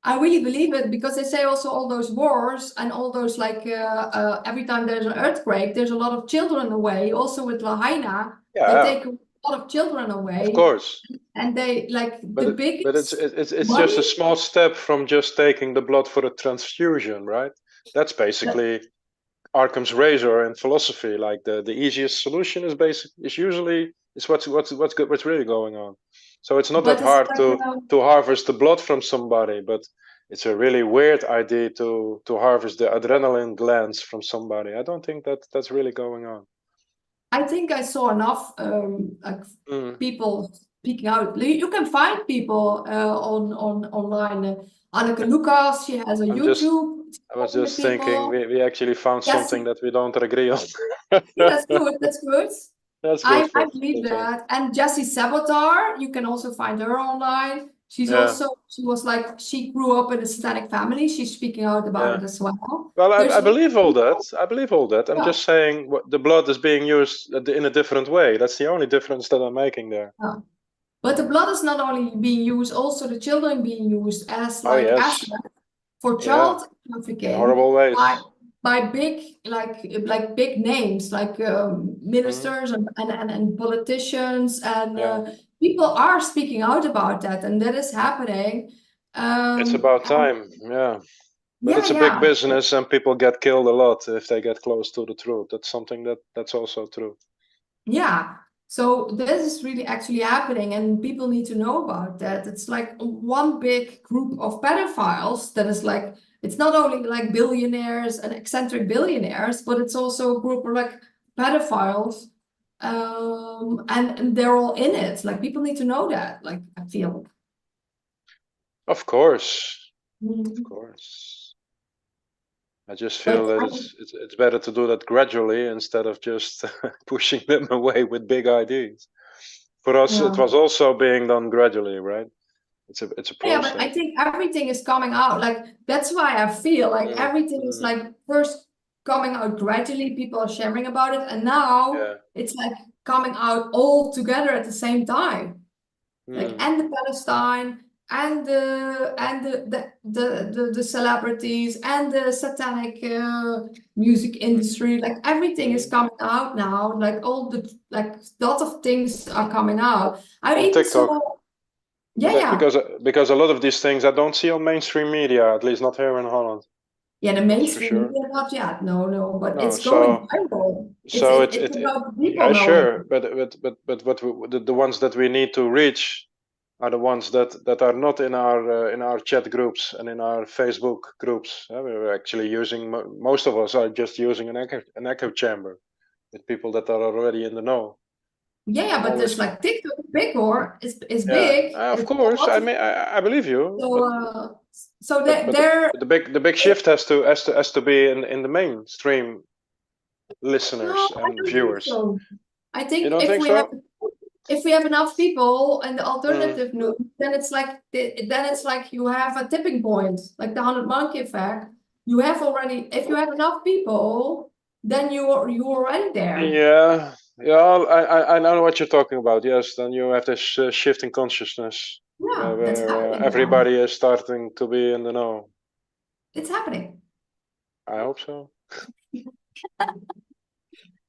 I really believe it, because they say also all those wars and all those like every time there's an earthquake, there's a lot of children away. Also with Lahaina, they take a lot of children away. Of course. And they like but it's just a small step from just taking the blood for a transfusion, right? That's basically Occam's razor in philosophy. Like the easiest solution is what's really going on. So it's not that hard to harvest the blood from somebody, but it's a really weird idea to harvest the adrenaline glands from somebody. I don't think that's really going on. I think I saw enough people speaking out. You can find people online. Anneke Lucas, she has a YouTube. I was just thinking we actually found something that we don't agree on. Yeah, that's good. That's good. That's good. I believe that. And Jessie Saboteur, you can also find her online. She's she grew up in a Satanic family. She's speaking out about it as well. Well, I believe all that. I believe all that. I'm Yeah. just saying the blood is being used in a different way. That's the only difference that I'm making there. Yeah. But the blood is not only being used, also the children being used as assets for child trafficking. In horrible ways. By big big names like ministers and politicians and people are speaking out about that, and that is happening. It's about time, but it's a big business, and people get killed a lot if they get close to the truth. That's something that's also true. Yeah. So this is really actually happening, and people need to know about that. It's like one big group of pedophiles that is like, it's not only like billionaires and eccentric billionaires, but it's also a group of like pedophiles, and they're all in it. Like people need to know that, like I feel. Of course. Of course. I just feel that it's better to do that gradually instead of just pushing them away with big ideas. For us, it was also being done gradually, right? It's a process. Yeah, but I think everything is coming out. Like that's why I feel like everything is like first coming out gradually. People are sharing about it, and now it's like coming out all together at the same time. Like and the Palestine and the celebrities and the Satanic music industry, like everything is coming out now. Like all the lot of things are coming out. I even saw because a lot of these things I don't see on mainstream media, at least not here in Holland. Yeah, the mainstream media not yet. No, but it's going viral. So it's about people knowing. Sure, but the ones that we need to reach are the ones that are not in our chat groups and in our Facebook groups. We're actually using, most of us are just using an echo chamber with people that are already in the know. Yeah, but there's like TikTok big, or is big. Of course, I believe you. So the big shift has to be in the mainstream listeners and viewers. I think if we have enough people and the alternative news, then it's like you have a tipping point, like the 100 monkey effect. You have already, if you have enough people, then you're already there. Yeah, I know what you're talking about. Yes, then you have this shift in consciousness where everybody is starting to be in the know. It's happening. I hope so.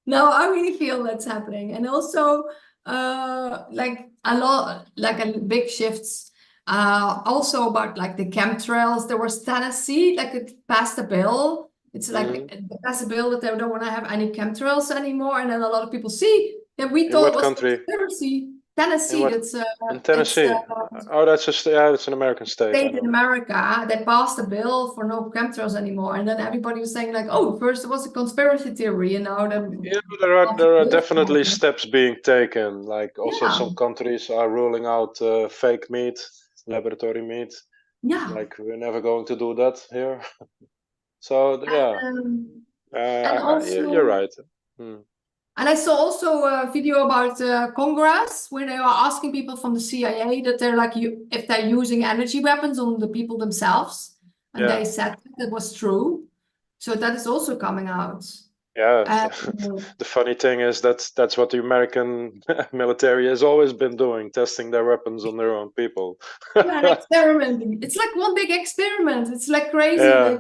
No, I really feel that's happening, and also like a lot, like a big shifts. Also about like the chemtrails. There was Tennessee, like it passed a bill. It's like it passed a bill that they don't want to have any chemtrails anymore, and then a lot of people see that we thought it was conspiracy. Tennessee, in Tennessee. It's an American state in America that passed a bill for no chemtrails anymore, and then everybody was saying like, "Oh, first it was a conspiracy theory, and now there are definitely steps being taken. Like also some countries are ruling out fake meat, laboratory meat. Yeah, like we're never going to do that here. So and also, you're right. And I saw also a video about Congress where they were asking people from the CIA that they're like, if they're using energy weapons on the people themselves, and they said that was true. So that is also coming out. Yeah, the funny thing is that's what the American military has always been doing, testing their weapons on their own people. Yeah, experimenting. It's like one big experiment. It's like crazy. Yeah,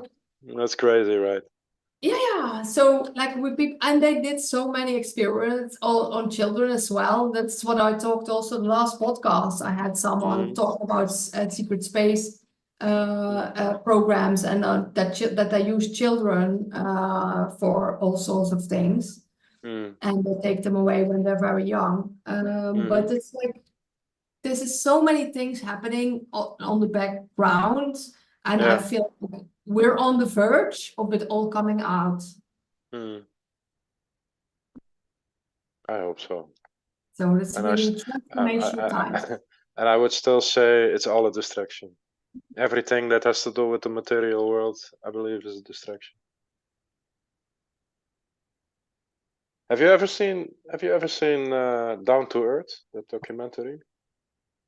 that's crazy, right? Yeah. So like with people, and they did so many experiments on children as well. That's what I talked also in the last podcast. I had someone talk about secret space programs and that they use children for all sorts of things, and they take them away when they're very young. But it's like this is so many things happening on the background, and I feel like we're on the verge of it all coming out. I hope so. So it's really transformational time. And I would still say it's all a distraction. Everything that has to do with the material world, I believe, is a distraction. Have you ever seen Down to Earth, that documentary?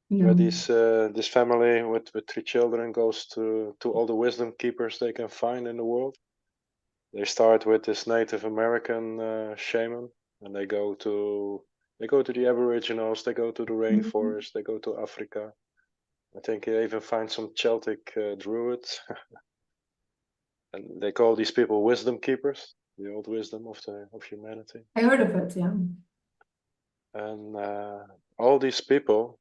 Where this family with 3 children goes to all the wisdom keepers they can find in the world. They start with this Native American shaman, and they go to the Aboriginals, they go to the rainforest, they go to Africa. I think they even find some Celtic druids, and they call these people wisdom keepers, the old wisdom of humanity. I heard of it, yeah. And all these people,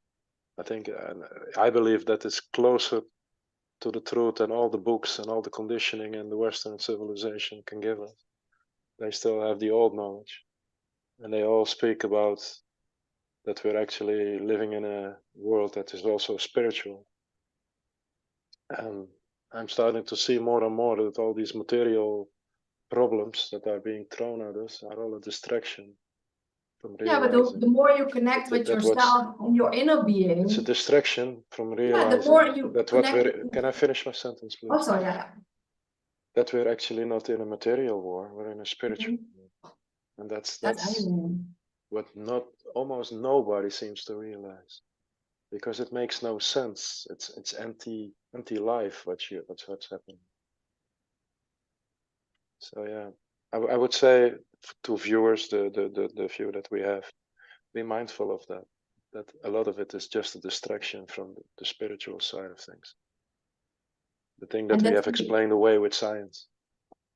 I believe that it's closer to the truth than all the books and all the conditioning and the Western civilization can give us. They still have the old knowledge, and they all speak about that we're actually living in a world that is also spiritual. And I'm starting to see more and more that all these material problems that are being thrown at us are all a distraction from realizing. Yeah, but the more you connect with yourself and your inner being, it's a distraction from realizing. Yeah, the more you that what we're. Can I finish my sentence, please? Oh, sorry, yeah. That we're actually not in a material war; we're in a spiritual war, and that's what almost nobody seems to realize, because it makes no sense. It's empty life. What's happening. So yeah, I would say to viewers, the view that we have, be mindful of that. That a lot of it is just a distraction from the spiritual side of things. The thing that we have explained away with science.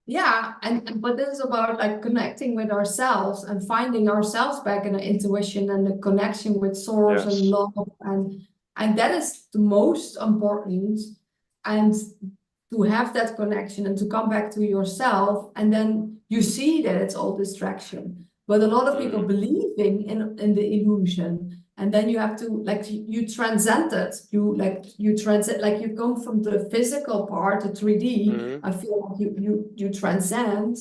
Yeah, but this is about like connecting with ourselves and finding ourselves back in the intuition and the connection with source and love, and that is the most important. And to have that connection and to come back to yourself, and then you see that it's all distraction. But a lot of people believing in the illusion, and then you have to you transcend it. You transit, like you come from the physical part, the 3D. I feel like you transcend,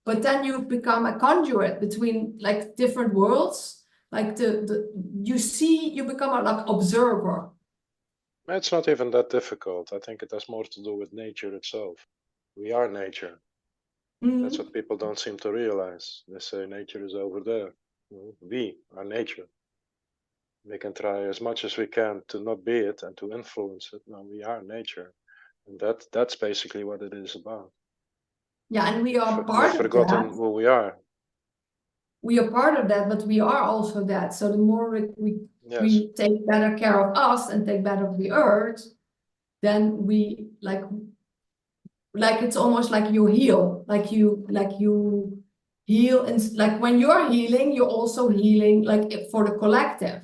but then you become a conduit between like different worlds. Like you become a like observer. It's not even that difficult. I think it has more to do with nature itself. We are nature. That's what people don't seem to realize. They say nature is over there. We are nature. We can try as much as we can to not be it and to influence it. No, we are nature, and that's basically what it is about. Yeah, and we are part of that. We've forgotten who we are. We are part of that, but we are also that. So the more we take better care of us and take better of the earth, then we like it's almost like you heal, like you heal, and like when you're healing, you're also healing like for the collective.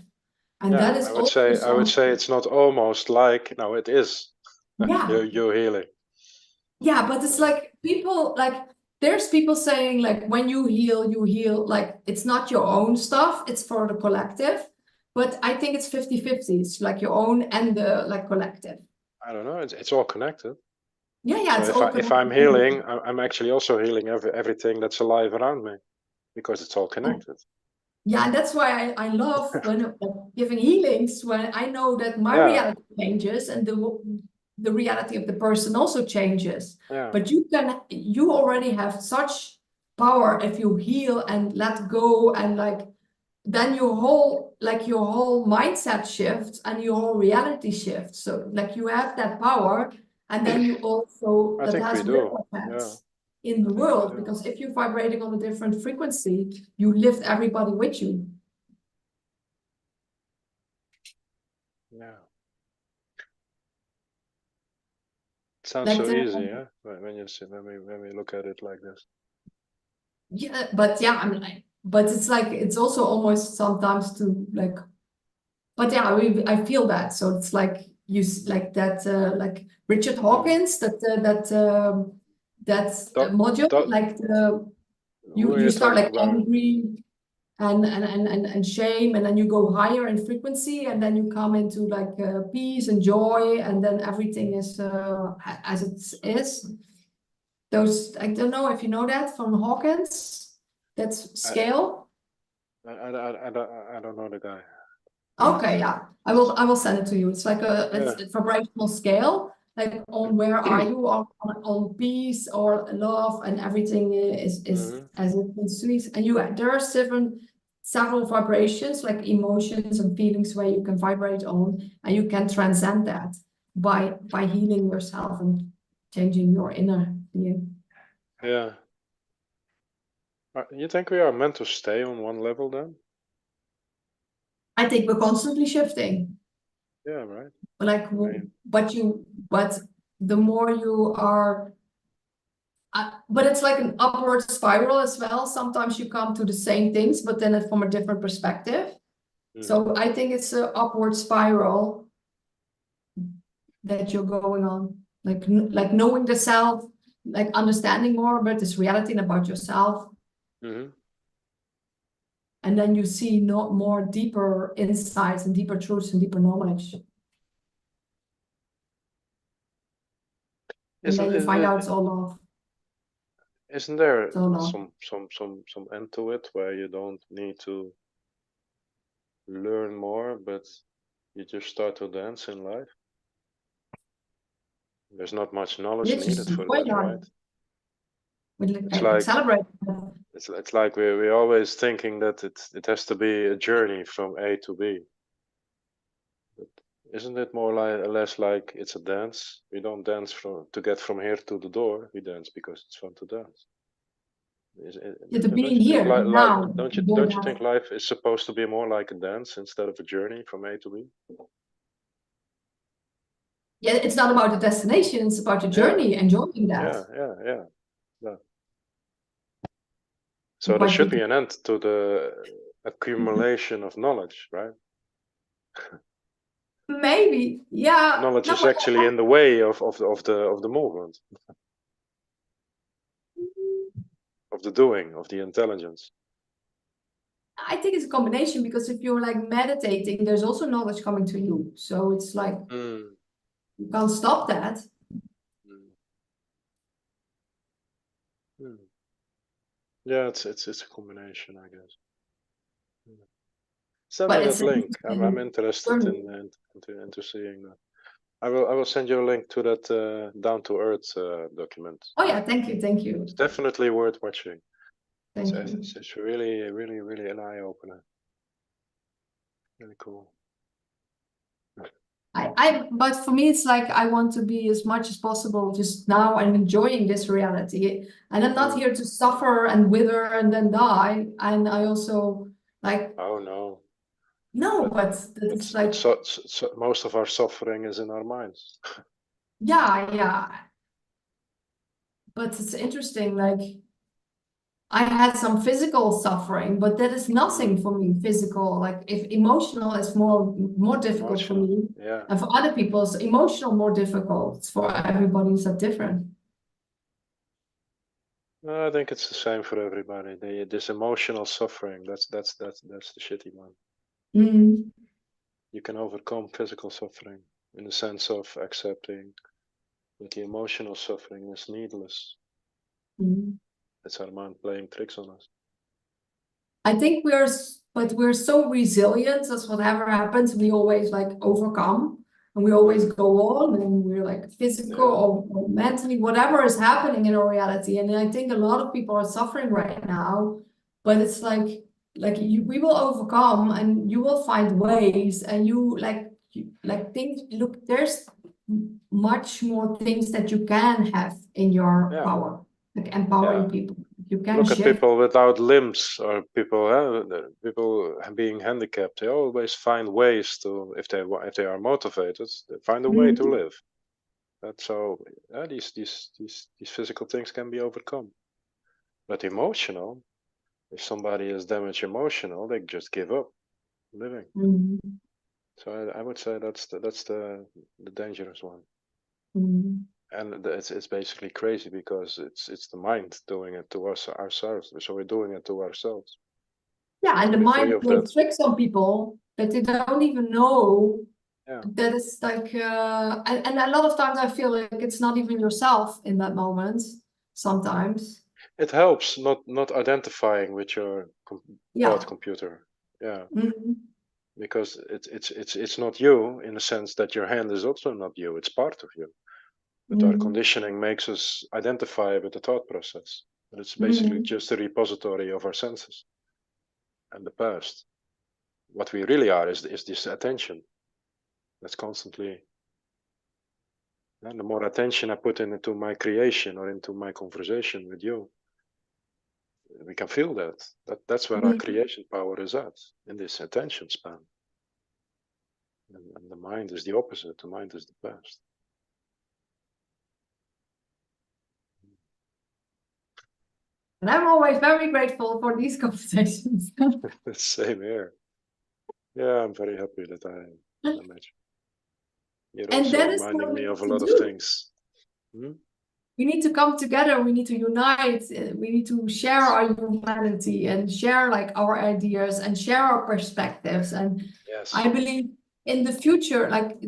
And that is I would say it's not almost like, no, it is. Yeah. You're healing. Yeah, but it's like people there's people saying like when you heal, like it's not your own stuff, it's for the collective. But I think it's 50-50. It's like your own and the like collective. I don't know. It's all connected. Yeah, so if I'm healing, I'm actually also healing everything that's alive around me, because it's all connected. Yeah, and that's why I love when giving healings, when I know that my reality changes and the reality of the person also changes. But you already have such power if you heal and let go, and like then your whole mindset shifts and your whole reality shifts. So like you have that power, and then you also that has ripple effects in the world, because if you're vibrating on a different frequency, you lift everybody with you. Yeah. It sounds like so easy, yeah, when we look at it like this. Yeah, but yeah, I mean, but it's like it's also almost sometimes to like, but yeah, I feel that. So it's like you like that, like Richard Hawkins, that module, like you start like angry and shame, and then you go higher in frequency, and then you come into like peace and joy, and then everything is as it is. Those, I don't know if you know that from Hawkins, that's scale. I don't know the guy. Okay, yeah, I will send it to you. It's like it's a vibrational scale, like on where are you on peace or love, and everything is as it needs to be. And there are several vibrations, like emotions and feelings, where you can vibrate on, and you can transcend that by healing yourself and changing your inner being. Yeah. You think we are meant to stay on one level then? I think we're constantly shifting. Yeah, right. Like, but the more you are, but it's like an upward spiral as well. Sometimes you come to the same things, but then it's from a different perspective. So I think it's an upward spiral that you're going on, like knowing the self, like understanding more about this reality and about yourself. And then you see more deeper insights and deeper truths and deeper knowledge. And then you find out it's all love. Isn't there some end to it where you don't need to learn more, but you just start to dance in life? There's not much knowledge needed for that, right? It's like celebrate. It's like we're always thinking that it has to be a journey from A to B. But isn't it more less like it's a dance? We don't dance to get from here to the door. We dance because it's fun to dance. To being here now. Don't you think life is supposed to be more like a dance instead of a journey from A to B? Yeah, it's not about the destination, it's about the journey, enjoying that. Yeah. So there should be an end to the accumulation of knowledge, right? Maybe, yeah. Knowledge is actually in the way of the movement, of the doing, of the intelligence. I think it's a combination, because if you're like meditating, there's also knowledge coming to you. So it's like you can't stop that. Yeah, it's a combination, I guess. Send me that link. I'm interested into seeing that. I will send you a link to that Down to Earth document. Oh yeah, thank you. It's definitely worth watching. It's really an eye opener. Really cool. But for me, it's like I want to be as much as possible just now and enjoying this reality. And I'm not here to suffer and wither and then die. And I also like. Oh no. No, but it's like. So most of our suffering is in our minds. Yeah. But it's interesting, like I had some physical suffering, but that is nothing for me. Physical, like if emotional is more difficult for me, and for other people, it's emotional more difficult. For everybody, it's different. I think it's the same for everybody. This emotional suffering, that's the shitty one. You can overcome physical suffering in the sense of accepting that the emotional suffering is needless. It's our mind playing tricks on us. I think we're so resilient that whatever happens, we always like overcome, and we always go on, and we're like physical or mentally, whatever is happening in our reality. And I think a lot of people are suffering right now, but it's like we will overcome, and you will find ways, and you things. Look, there's much more things that you can have in your power, like empowering people. You can look at people without limbs, or people being handicapped. They always find ways to, if they are motivated, they find a way to live. That's so. These physical things can be overcome, but emotional. If somebody is damaged emotional, they just give up living. So I would say that's the dangerous one. And it's basically crazy, because it's the mind doing it to us ourselves. So we're doing it to ourselves. Yeah, and the mind will trick some people that they don't even know. That is like, and a lot of times I feel like it's not even yourself in that moment. Sometimes it helps not identifying with your thought computer. Because it's not you, in the sense that your hand is also not you. It's part of you. But our conditioning makes us identify with the thought process. And it's basically just a repository of our senses and the past. What we really are is this attention that's constantly. And the more attention I put into my creation or into my conversation with you, we can feel that's where our creation power is at, in this attention span. And the mind is the opposite. The mind is the past. And I'm always very grateful for these conversations. Same here. Yeah, I'm very happy that I met you. You're And also that is reminding what me we of a need lot to of do. things. We need to come together. We need to unite. We need to share our humanity and share like our ideas and share our perspectives. And Yes. I believe in the future, like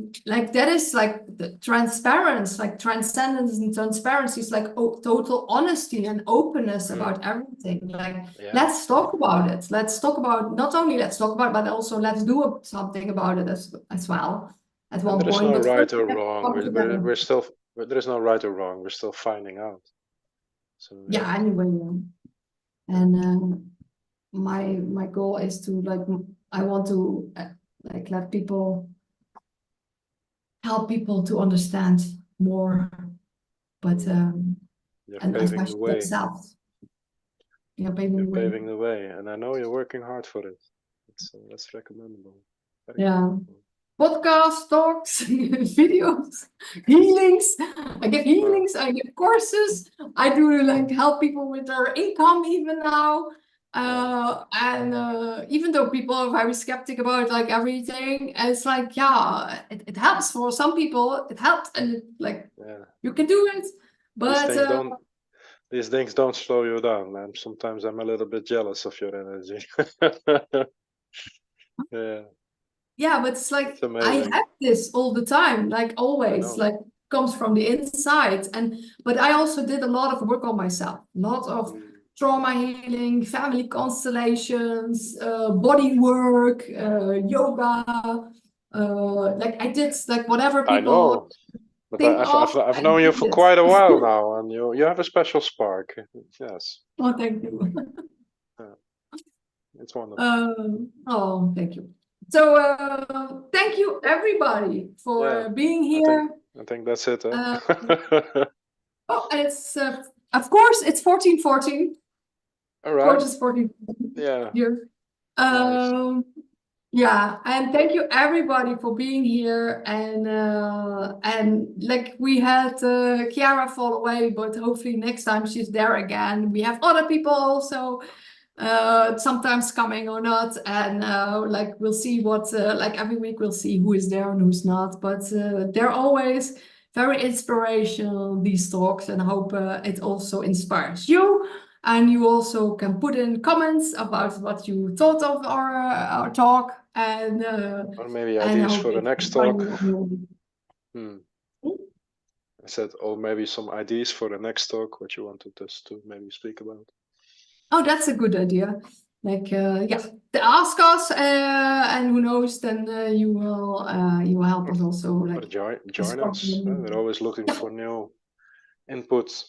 that is like the transparency, like transcendence and transparency is like total honesty and openness about everything. Like let's talk about it. Let's talk about, not only let's talk about, but also let's do something about it as well at one There is point. no But right first or we have to wrong. come together. We're still. There is no right or wrong. We're still finding out. So Yeah, anyway, and my goal is to I want to like let people help people to understand more, but and paving the way. themselves. Yeah, paving the way, and I know you're working hard for it. That's recommendable. Very recommendable. Podcasts, talks, videos, healings. I give healings. I give courses. I do like help people with their income even now. And even though people are very skeptic about like everything, it's like it helps for some people. It helps, and you can do it. But these things don't slow you down, man. Sometimes I'm a little bit jealous of your energy. Yeah, but it's like I have this all the time, like always, like comes from the inside. But I also did a lot of work on myself, a lot of trauma healing, family constellations, body work, yoga. Like I did like whatever people. I know, but I've known you for quite a while now, and you have a special spark. Yes. Oh, thank you. It's wonderful. Oh, thank you. So thank you everybody for being here. I think that's it. Oh, it's of course it's 1414. All right. Of course it's 14. Yeah. Here. Nice. Yeah, and thank you everybody for being here. And like we had Keara fall away, but hopefully next time she's there again. We have other people also. Sometimes coming or not, and like we'll see what like every week we'll see who is there and who's not, but they're always very inspirational, these talks, and I hope it also inspires you, and you also can put in comments about what you thought of our talk, and or maybe ideas for the next talk. I said, or maybe some ideas for the next talk, what you wanted us to maybe speak about. Oh, that's a good idea. Like, ask us, and who knows, then you will help us also. Like, or join us. We're always looking for new inputs.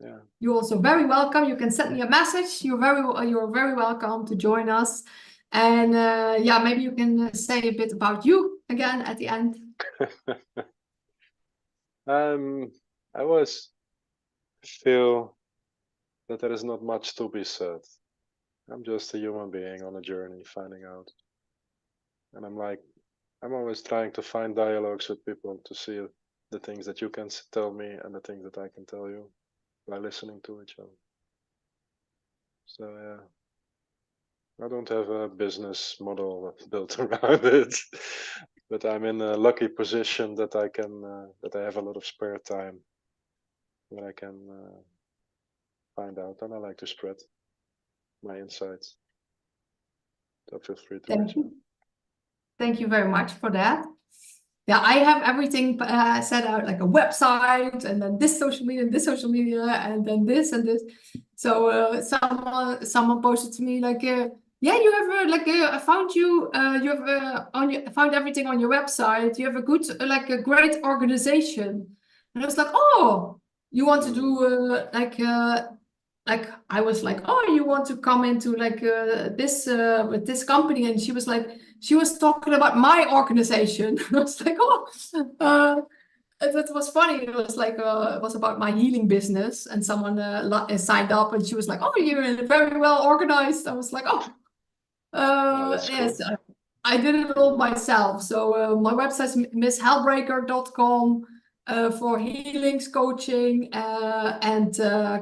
Yeah. You're also very welcome. You can send me a message. You're very welcome to join us. And maybe you can say a bit about you again at the end. I always feel that there is not much to be said. I'm just a human being on a journey, finding out. And I'm always trying to find dialogues with people to see the things that you can tell me and the things that I can tell you by listening to each other. So I don't have a business model built around it, but I'm in a lucky position that I have a lot of spare time where I can find out, and I like to spread my insights. So feel free to reach out. Thank you very much for that. Yeah, I have everything set out, like a website, and then this social media, and this social media, and then this and this. So someone posted to me like, yeah, you have I found you. You have found everything on your website. You have a good, a great organization. And I was like, oh, you want to do like I was like, oh, you want to come into like this with this company? And she was like, she was talking about my organization. I was like, oh, that was funny. It was like it was about my healing business, and someone signed up, and she was like, oh, you're very well organized. I was like, oh, yes, cool. I did it all myself. So my website is misshellbreaker.com. For healings, coaching, and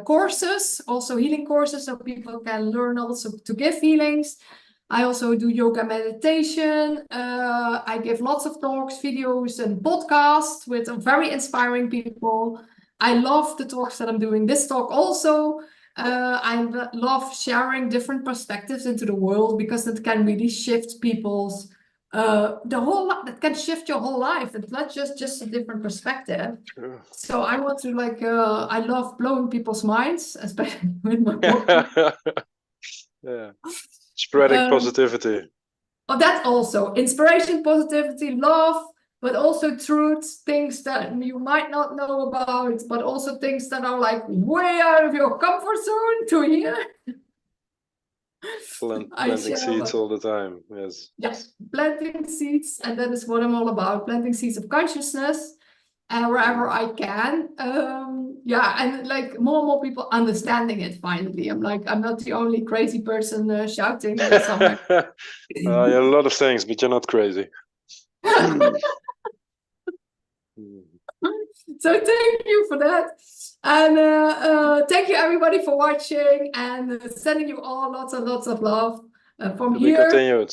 courses, also healing courses, so people can learn also to give healings. I also do yoga meditation. I give lots of talks, videos, and podcasts with very inspiring people. I love the talks that I'm doing. This talk also. I love sharing different perspectives into the world because it can really shift people's that can shift your whole life. It's not just a different perspective. True. So I want to like I love blowing people's minds, especially with my book. Yeah, spreading positivity. Oh, that's also inspiration, positivity, love, but also truths, things that you might not know about, but also things that are like way out of your comfort zone to hear. Planting seeds all the time. Yes, planting seeds, and that is what I'm all about, planting seeds of consciousness wherever I can. And like more and more people understanding it finally. I'm like, I'm not the only crazy person shouting somewhere. You're a lot of things, but you're not crazy. So thank you for that. And thank you everybody for watching, and sending you all lots and lots of love from To be here. continued.